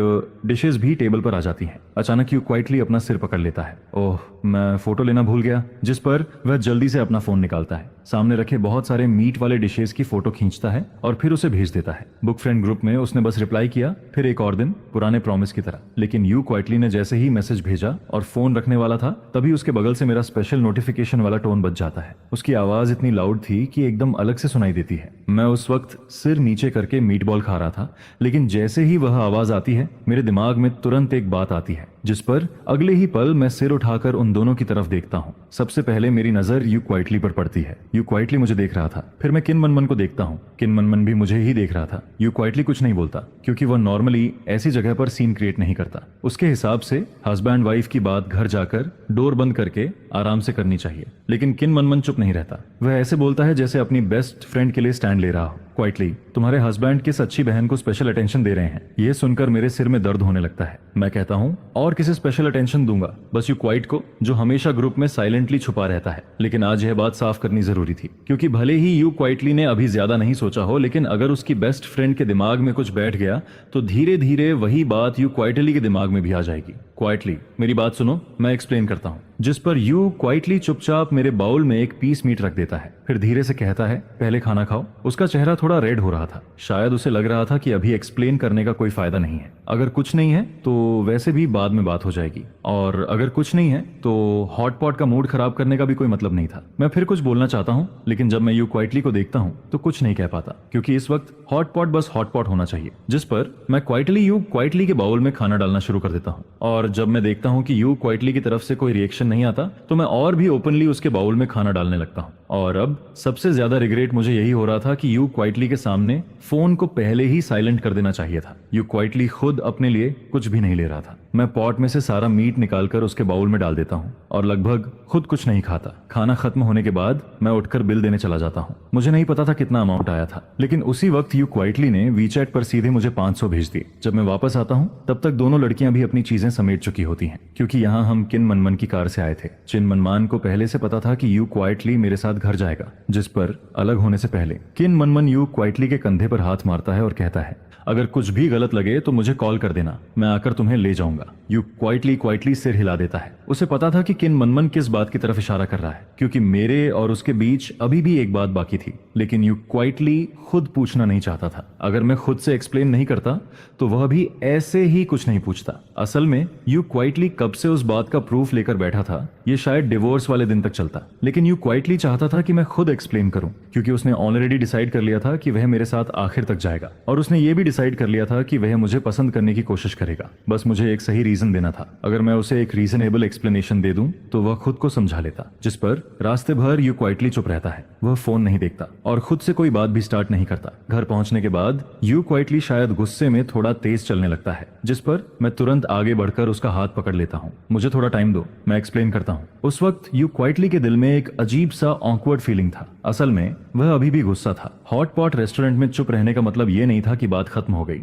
डिशेस भी टेबल पर आ जाती हैं। अचानक यू क्वाइटली अपना सिर पकड़ लेता है, ओह मैं फोटो लेना भूल गया, जिस पर वह जल्दी से अपना फोन निकालता है, सामने रखे बहुत सारे मीट वाले डिशेस की फोटो खींचता है और फिर उसे भेज देता है। बुक फ्रेंड ग्रुप में उसने बस रिप्लाई किया, फिर एक और दिन, पुराने प्रॉमिस की तरह। लेकिन यू क्वाइटली ने जैसे ही मैसेज भेजा और फोन रखने वाला था, तभी उसके बगल से मेरा स्पेशल नोटिफिकेशन वाला टोन बज जाता है। उसकी आवाज इतनी लाउड थी कि एकदम अलग से सुनाई देती है। मैं उस वक्त सिर नीचे करके मीट बॉल खा रहा था, लेकिन जैसे ही वह आवाज आती है, मेरे दिमाग में तुरंत एक बात आती है, जिस पर अगले ही पल मैं सिर उठाकर उन दोनों की तरफ देखता हूँ। सबसे पहले मेरी नजर यू क्वाइटली पर पड़ती है। यू क्वाइटली मुझे देख रहा था, फिर मैं किन मनमन को देखता हूँ। किन मनमन भी मुझे ही देख रहा था। यू क्वाइटली कुछ नहीं बोलता, क्योंकि वह नॉर्मली ऐसी जगह पर सीन क्रिएट नहीं करता। उसके हिसाब से हस्बैंड वाइफ की बात घर जाकर डोर बंद करके आराम से करनी चाहिए। लेकिन किन मनमन चुप नहीं रहता। वह ऐसे बोलता है जैसे अपनी बेस्ट फ्रेंड के लिए स्टैंड ले रहा हो। क्वाइटली, तुम्हारे हस्बैंड किस अच्छी बहन को स्पेशल अटेंशन दे रहे हैं। यह सुनकर मेरे सिर में दर्द होने लगता है। मैं कहता हूँ, और किसे स्पेशल अटेंशन दूंगा, बस यू क्वाइट को, जो हमेशा ग्रुप में साइलेंटली छुपा रहता है। लेकिन आज यह बात साफ करनी जरूरी थी, क्योंकि भले ही यू क्वाइटली ने अभी ज्यादा नहीं सोचा हो, लेकिन अगर उसकी बेस्ट फ्रेंड के दिमाग में कुछ बैठ गया तो धीरे धीरे वही बात यू क्वाइटली के दिमाग में भी आ जाएगी। क्वाइटली, मेरी बात सुनो, मैं एक्सप्लेन करता हूँ। जिस पर यू क्वाइटली चुपचाप मेरे बाउल में एक पीस मीट रख देता है, फिर धीरे से कहता है, पहले खाना खाओ। उसका चेहरा थोड़ा रेड हो रहा था, शायद उसे लग रहा था कि अभी एक्सप्लेन करने का कोई फायदा नहीं है। अगर कुछ नहीं है तो वैसे भी बाद में बात हो जाएगी, और अगर कुछ नहीं है तो हॉट पॉट का मूड खराब करने का भी कोई मतलब नहीं था। मैं फिर कुछ बोलना चाहता हूँ, लेकिन जब मैं यू क्वाइटली को देखता हूँ तो कुछ नहीं कह पाता, क्योंकि इस वक्त हॉट पॉट बस हॉट पॉट होना चाहिए। जिस पर मैं क्वाइटली यू क्वाइटली के बाउल में खाना डालना शुरू कर देता हूँ, और जब मैं देखता हूँ कि यू क्वाइटली की तरफ से कोई रिएक्शन नहीं आता, तो मैं और भी ओपनली उसके बाउल में खाना डालने लगता हूँ। और अब सबसे ज्यादा रिग्रेट मुझे यही हो रहा था कि यू क्वाइटली के सामने फोन को पहले ही साइलेंट कर देना चाहिए था। यू क्वाइटली खुद अपने लिए कुछ भी नहीं ले रहा था। मैं पॉट में से सारा मीट निकालकर उसके बाउल में डाल देता हूँ और लगभग खुद कुछ नहीं खाता। खाना खत्म होने के बाद मैं उठकर बिल देने चला जाता हूँ। मुझे नहीं पता था कितना अमाउंट आया था, लेकिन उसी वक्त यू क्वाइटली ने वीचैट पर सीधे मुझे 500 भेज दिए। जब मैं वापस आता हूँ तब तक दोनों लड़कियां भी अपनी चीजें समेट चुकी होती हैं, क्योंकि यहाँ हम किन मनमन की कार से आए थे। चिन मनमान को पहले से पता था कि यू क्वाइटली मेरे साथ घर जाएगा, जिस पर अलग होने से पहले किन मनमन यू क्वाइटली के कंधे पर हाथ मारता है और कहता है, अगर कुछ भी गलत लगे तो मुझे कॉल कर देना, मैं आकर तुम्हें ले जाऊंगा। यू क्वाइटली सिर हिला देता है। उसे पता था कि किन मनमन किस बात की तरफ इशारा कर रहा है, क्योंकि मेरे और उसके बीच अभी भी एक बात बाकी थी। लेकिन यू क्वाइटली खुद पूछना नहीं चाहता था। अगर मैं खुद से एक्सप्लेन नहीं करता तो वह भी ऐसे ही कुछ नहीं पूछता। असल में यू क्वाइटली कब से उस बात का प्रूफ लेकर बैठा था, ये शायद डिवोर्स वाले दिन तक चलता, लेकिन यू क्वाइटली चाहता था कि मैं खुद एक्सप्लेन करूं, क्योंकि उसने ऑलरेडी डिसाइड कर लिया था कि वह मेरे साथ आखिर तक जाएगा, और उसने ये भी डिसाइड कर लिया था कि वह मुझे पसंद करने की कोशिश करेगा। बस मुझे एक सही रीजन देना था। अगर मैं उसे एक रीजनेबल एक्सप्लेनेशन दे दूं तो वह खुद को समझा लेता, जिस पर रास्ते भर यू क्वाइटली चुप रहता है। वह फोन नहीं देखता और खुद से कोई बात भी स्टार्ट नहीं करता। घर पहुंचने के बाद यू क्वाइटली शायद गुस्से में थोड़ा तेज चलने लगता है, जिस पर मैं तुरंत आगे बढ़कर उसका हाथ पकड़ लेता हूँ। मुझे थोड़ा टाइम दो, मैं एक्सप्लेन करता हूँ। उस वक्त यू क्वाइटली के दिल में एक अजीब सा ऑकवर्ड फीलिंग था। असल में वह अभी भी गुस्सा था। हॉट पॉट रेस्टोरेंट में चुप रहने का मतलब ये नहीं था कि बात खत्म हो गई।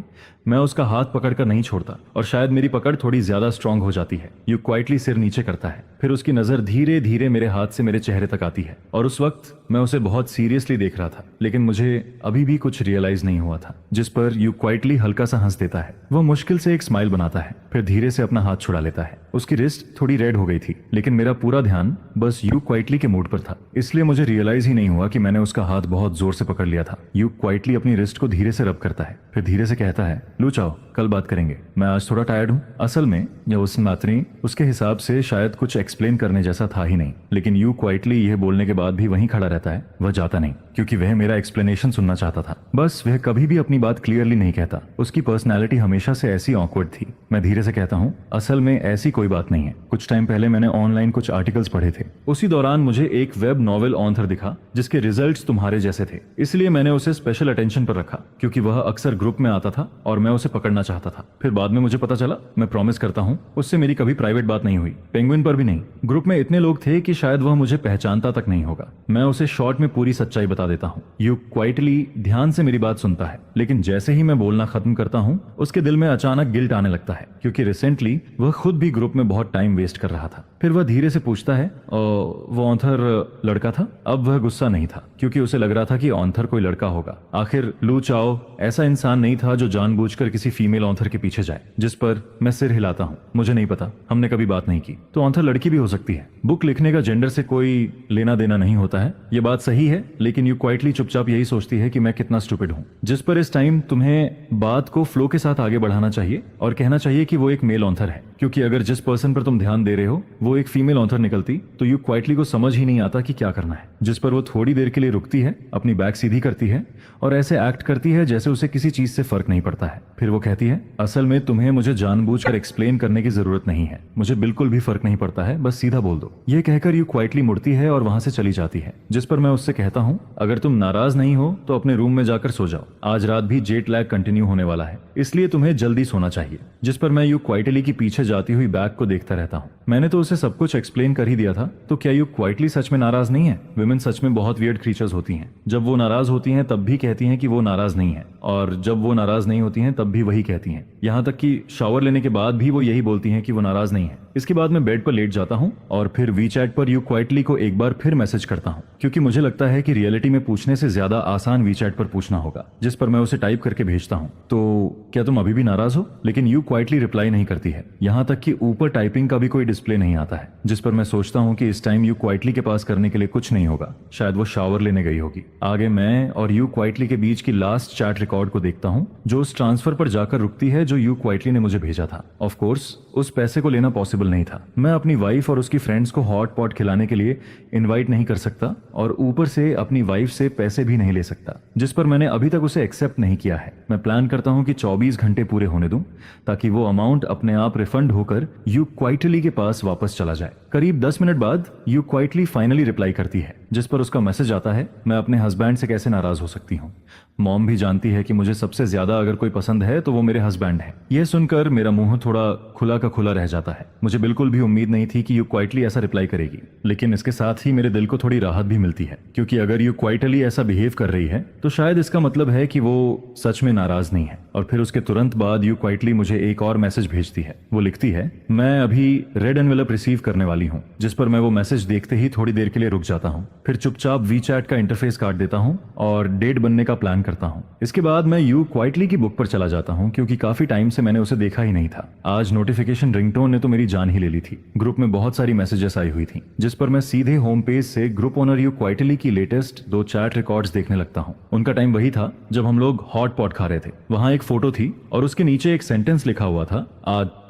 मैं उसका हाथ पकड़कर नहीं छोड़ता, और शायद मेरी पकड़ थोड़ी ज्यादा स्ट्रांग हो जाती है। यू क्वाइटली सिर नीचे करता है, फिर उसकी नजर धीरे धीरे मेरे हाथ से मेरे चेहरे तक आती है, और उस वक्त मैं उसे बहुत सीरियसली देख रहा था, लेकिन मुझे अभी भी कुछ रियलाइज नहीं हुआ था। जिस पर यू क्वाइटली हल्का सा हंस देता है। वह मुश्किल से एक स्माइल बनाता है, फिर धीरे से अपना हाथ छुड़ा लेता है। उसकी रिस्ट थोड़ी रेड हो गई थी, लेकिन मेरा पूरा ध्यान बस यू क्वाइटली के मूड पर था, इसलिए मुझे रियलाइज ही नहीं हुआ कि मैंने उसका हाथ बहुत जोर से पकड़ लिया था। यू क्वाइटली अपनी रिस्ट को धीरे से रब करता है, फिर धीरे से कहता है, लो चाओ, कल बात करेंगे, मैं आज थोड़ा टायर्ड हूँ। असल में यह उस रात्रि उसके हिसाब से शायद कुछ एक्सप्लेन करने जैसा था ही नहीं, लेकिन यू क्वाइटली यह बोलने के बाद भी वहीं खड़ा रहता है। वह जाता नहीं, क्योंकि वह मेरा एक्सप्लेनेशन सुनना चाहता था। बस वह कभी भी अपनी बात क्लियरली नहीं कहता। उसकी पर्सनैलिटी हमेशा से ऐसी ऑकवर्ड थी। मैं धीरे से कहता हूँ, असल में ऐसी कोई बात नहीं है। कुछ टाइम पहले मैंने ऑनलाइन कुछ आर्टिकल्स पढ़े थे। उसी दौरान मुझे एक वेब नॉवेल ऑथर दिखा जिसके रिजल्ट्स तुम्हारे जैसे थे, इसलिए मैंने उसे स्पेशल अटेंशन पर रखा, क्योंकि वह अक्सर ग्रुप में आता था और मैं उसे पकड़ना चाहता था। फिर बाद में मुझे पता चला, मैं प्रॉमिस करता हूँ, उससे मेरी कभी प्राइवेट बात नहीं हुई, पेंगुइन पर भी नहीं। ग्रुप में इतने लोग थे कि शायद वह मुझे पहचानता तक नहीं होगा। मैं उसे शॉर्ट में पूरी सच्चाई बता देता हूँ। यू क्वाइटली ध्यान से मेरी बात सुनता है, लेकिन जैसे ही मैं बोलना खत्म करता हूँ उसके दिल में अचानक गिल्ट आने लगता है, क्योंकि रिसेंटली वह खुद भी ग्रुप में बहुत टाइम वेस्ट कर रहा था। फिर वह धीरे से पूछता है, वो ऑथर लड़का था? अब वह गुस्सा नहीं था, क्योंकि उसे लग रहा था कि ऑथर कोई लड़का होगा। आखिर लू चाओ ऐसा इंसान नहीं था जो जानबूझकर किसी फीमेल ऑथर के पीछे जाए। जिस पर मैं सिर हिलाता हूँ, मुझे नहीं पता, हमने कभी बात नहीं की। तो ऑथर लड़की भी हो सकती है। बुक लिखने का जेंडर से कोई लेना देना नहीं होता है, ये बात सही है, लेकिन यू क्वाइटली चुपचाप यही सोचती है कि मैं कितना स्टूपिड हूँ। जिस पर इस टाइम तुम्हें बात को फ्लो के साथ आगे बढ़ाना चाहिए और कहना चाहिए कि वो एक मेल ऑथर है, क्योंकि अगर जिस पर्सन पर तुम ध्यान दे रहे हो वो एक फीमेल ऑथर निकलती तो यू क्वाइटली को समझ ही नहीं आता कि क्या करना है। जिस पर वो थोड़ी देर के लिए रुकती है, अपनी बैक सीधी करती है और ऐसे एक्ट करती है जैसे उसे किसी चीज से फर्क नहीं पड़ता है। फिर वो कहती है, असल में तुम्हें मुझे जानबूझकर एक्सप्लेन करने की जरूरत नहीं है, मुझे बिल्कुल भी फर्क नहीं पड़ता है, बस सीधा बोल दो। ये कहकर यू क्वाइटली मुड़ती है और वहां से चली जाती है। जिस पर मैं उससे कहता हूँ, अगर तुम नाराज नहीं हो तो अपने रूम में जाकर सो जाओ, आज रात भी जेट लैग कंटिन्यू होने वाला है, इसलिए तुम्हें जल्दी सोना चाहिए। जिस पर मैं यू क्वाइटली की पीछे जाती हुई बैग को देखता रहता हूँ। मैंने तो उसे सब कुछ एक्सप्लेन कर ही दिया था, तो क्या यू क्वाइटली सच में नाराज नहीं है? विमेन सच में बहुत वियर्ड क्रीचर्स होती हैं। जब वो नाराज होती हैं तब भी कहती हैं कि वो नाराज नहीं है, और जब वो नाराज नहीं होती हैं तब भी वही कहती हैं। यहाँ तक कि शावर लेने के बाद भी वो यही बोलती हैं कि वो नाराज नहीं है। इसके बाद मैं बेड पर लेट जाता हूँ और फिर वीचैट पर यू क्वाइटली को एक बार फिर मैसेज करता हूँ, क्योंकि मुझे लगता है कि रियलिटी में पूछने से ज्यादा आसान वीचैट पर पूछना होगा। जिस पर मैं उसे टाइप करके भेजता हूँ, तो क्या तुम अभी भी नाराज हो? लेकिन यू क्वाइटली रिप्लाई नहीं करती है, यहाँ तक कि ऊपर टाइपिंग का भी कोई डिस्प्ले नहीं आता है। जिस पर मैं सोचता हूँ कि इस टाइम यू क्वाइटली के पास करने के लिए कुछ नहीं होगा, शायद वो शावर लेने गई होगी। आगे मैं और यू क्वाइटली के बीच की लास्ट चैट रिकॉर्ड को देखता हूँ, जो उस ट्रांसफर पर जाकर रुकती है जो यू क्वाइटली ने मुझे भेजा था। ऑफ कोर्स उस पैसे को लेना पॉसिबल नहीं था। मैं अपनी वाइफ और उसकी फ्रेंड्स को हॉट पॉट खिलाने के लिए इनवाइट नहीं कर सकता और ऊपर से अपनी वाइफ से पैसे भी नहीं ले सकता, जिस पर मैंने अभी तक उसे एक्सेप्ट नहीं किया है। मैं प्लान करता हूं कि 24 घंटे पूरे होने दूं ताकि वो अमाउंट अपने आप रिफंड होकर यू क्वाइटली के पास वापस चला जाए। करीब 10 मिनट बाद यू क्वाइटली फाइनली रिप्लाई करती है, जिस पर उसका मैसेज आता है मैं अपने हस्बैंड से कैसे नाराज हो सकती हूँ। मॉम भी जानती है कि मुझे सबसे ज्यादा अगर कोई पसंद है तो वो मेरे हस्बैंड है। यह सुनकर मेरा मुंह थोड़ा खुला का खुला रह जाता है। मुझे बिल्कुल भी उम्मीद नहीं थी कि यू क्वाइटली ऐसा रिप्लाई करेगी, लेकिन इसके साथ ही मेरे दिल को थोड़ी राहत भी मिलती है, क्योंकि अगर यू क्वाइटली ऐसा बिहेव कर रही है तो शायद इसका मतलब है कि वो सच में नाराज नहीं है। और फिर उसके तुरंत बाद यू क्वाइटली मुझे एक और मैसेज भेजती है। वो लिखती है, मैं अभी रेड एनवेलप रिसीव करने वाली हूँ, जिस पर मैं वो मैसेज देखते ही थोड़ी देर के लिए रुक जाता हूँ। फिर चुपचाप वी चैट का इंटरफेस काट देता हूँ और डेट बनने का प्लान करता हूँ। इसके बाद मैं यू क्वाइटली की बुक पर चला जाता हूँ, क्योंकि काफी टाइम से मैंने उसे देखा ही नहीं था। आज नोटिफिकेशन रिंगटोन ने तो मेरी जान ही ले ली थी। ग्रुप में बहुत सारी मैसेजेस आई हुई थी, जिस पर मैं सीधे होम पेज से ग्रुप ओनर यू क्वाइटली की लेटेस्ट 2 चैट रिकॉर्ड्स देखने लगता हूँ। उनका टाइम वही था जब हम लोग हॉट पॉट खा रहे थे। वहां एक फोटो थी और उसके नीचे एक सेंटेंस लिखा हुआ था,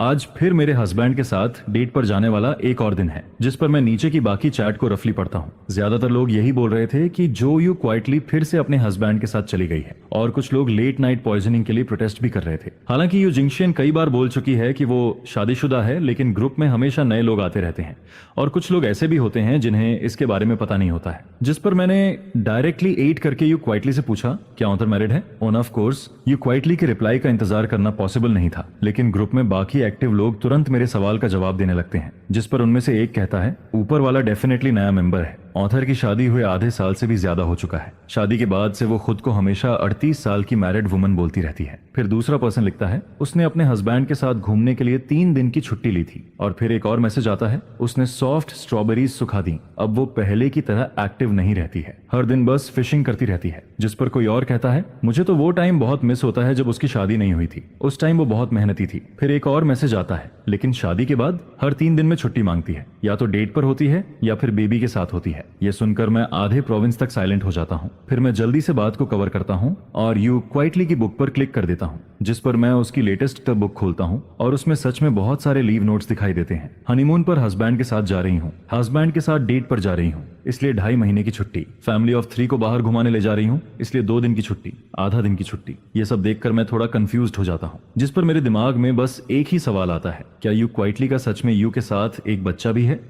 आज फिर मेरे हस्बैंड के साथ डेट पर जाने वाला एक और दिन है, जिस पर मैं नीचे की बाकी चैट को रफली पढ़ता हूँ। ज्यादातर लोग यही बोल रहे थे कि जो यू क्वाइटली फिर से अपने हस्बैंड के साथ चली गई है, और कुछ लोग लेट नाइट पॉइजनिंग के लिए प्रोटेस्ट भी कर रहे थे। हालांकि यू जिंगशियन कई बार बोल चुकी है कि वो शादीशुदा है, लेकिन ग्रुप में हमेशा नए लोग आते रहते हैं और कुछ लोग ऐसे भी होते हैं जिन्हें इसके बारे में पता नहीं होता है। जिस पर मैंने डायरेक्टली 8 करके यू क्वाइटली से पूछा, क्या ऑथर मैरिड है? On off course you quietly के रिप्लाई का इंतजार करना पॉसिबल नहीं था, लेकिन ग्रुप में बाकी एक्टिव लोग तुरंत मेरे सवाल का जवाब देने लगते हैं, जिस पर उनमें से एक कहता है, ऊपर वाला डेफिनेटली नया मेंबर है। ऑथर की शादी हुए आधे साल से भी ज्यादा हो चुका है। शादी के बाद से वो खुद को हमेशा 38 साल की मैरिड वुमन बोलती रहती है। फिर दूसरा पर्सन लिखता है, उसने अपने हस्बैंड के साथ घूमने के लिए 3 दिन की छुट्टी ली थी। और फिर एक और मैसेज आता है, उसने सॉफ्ट स्ट्रॉबेरीज सुखा दी, अब वो पहले की तरह एक्टिव नहीं रहती है, हर दिन बस फिशिंग करती रहती है। जिस पर कोई और कहता है, मुझे तो वो टाइम बहुत मिस होता है जब उसकी शादी नहीं हुई थी, उस टाइम वो बहुत मेहनती थी। फिर एक और मैसेज आता है, लेकिन शादी के बाद हर 3 दिन में छुट्टी मांगती है, या तो डेट पर होती है या फिर बेबी के साथ होती है। ये सुनकर मैं आधे प्रोविंस तक साइलेंट हो जाता हूँ। फिर मैं जल्दी से बात को कवर करता हूँ और यू क्वाइटली की बुक पर क्लिक कर देता हूँ, जिस पर मैं उसकी लेटेस्ट बुक खोलता हूँ और उसमें सच में बहुत सारे लीव नोट्स दिखाई देते हैं। हनीमून पर हस्बैंड के साथ जा रही हूँ, हस्बैंड के साथ डेट पर जा रही हूँ, इसलिए 2.5 महीने की छुट्टी, फैमिली ऑफ 3 को बाहर घुमाने ले जा रही हूँ, इसलिए 2 दिन की छुट्टी, आधा दिन की छुट्टी। ये सब देखकर मैं थोड़ा कंफ्यूज्ड हो जाता हूँ, जिस पर मेरे दिमाग में बस एक ही सवाल आता है, क्या यू क्वाइटली का सच में यू के साथ एक बच्चा भी है?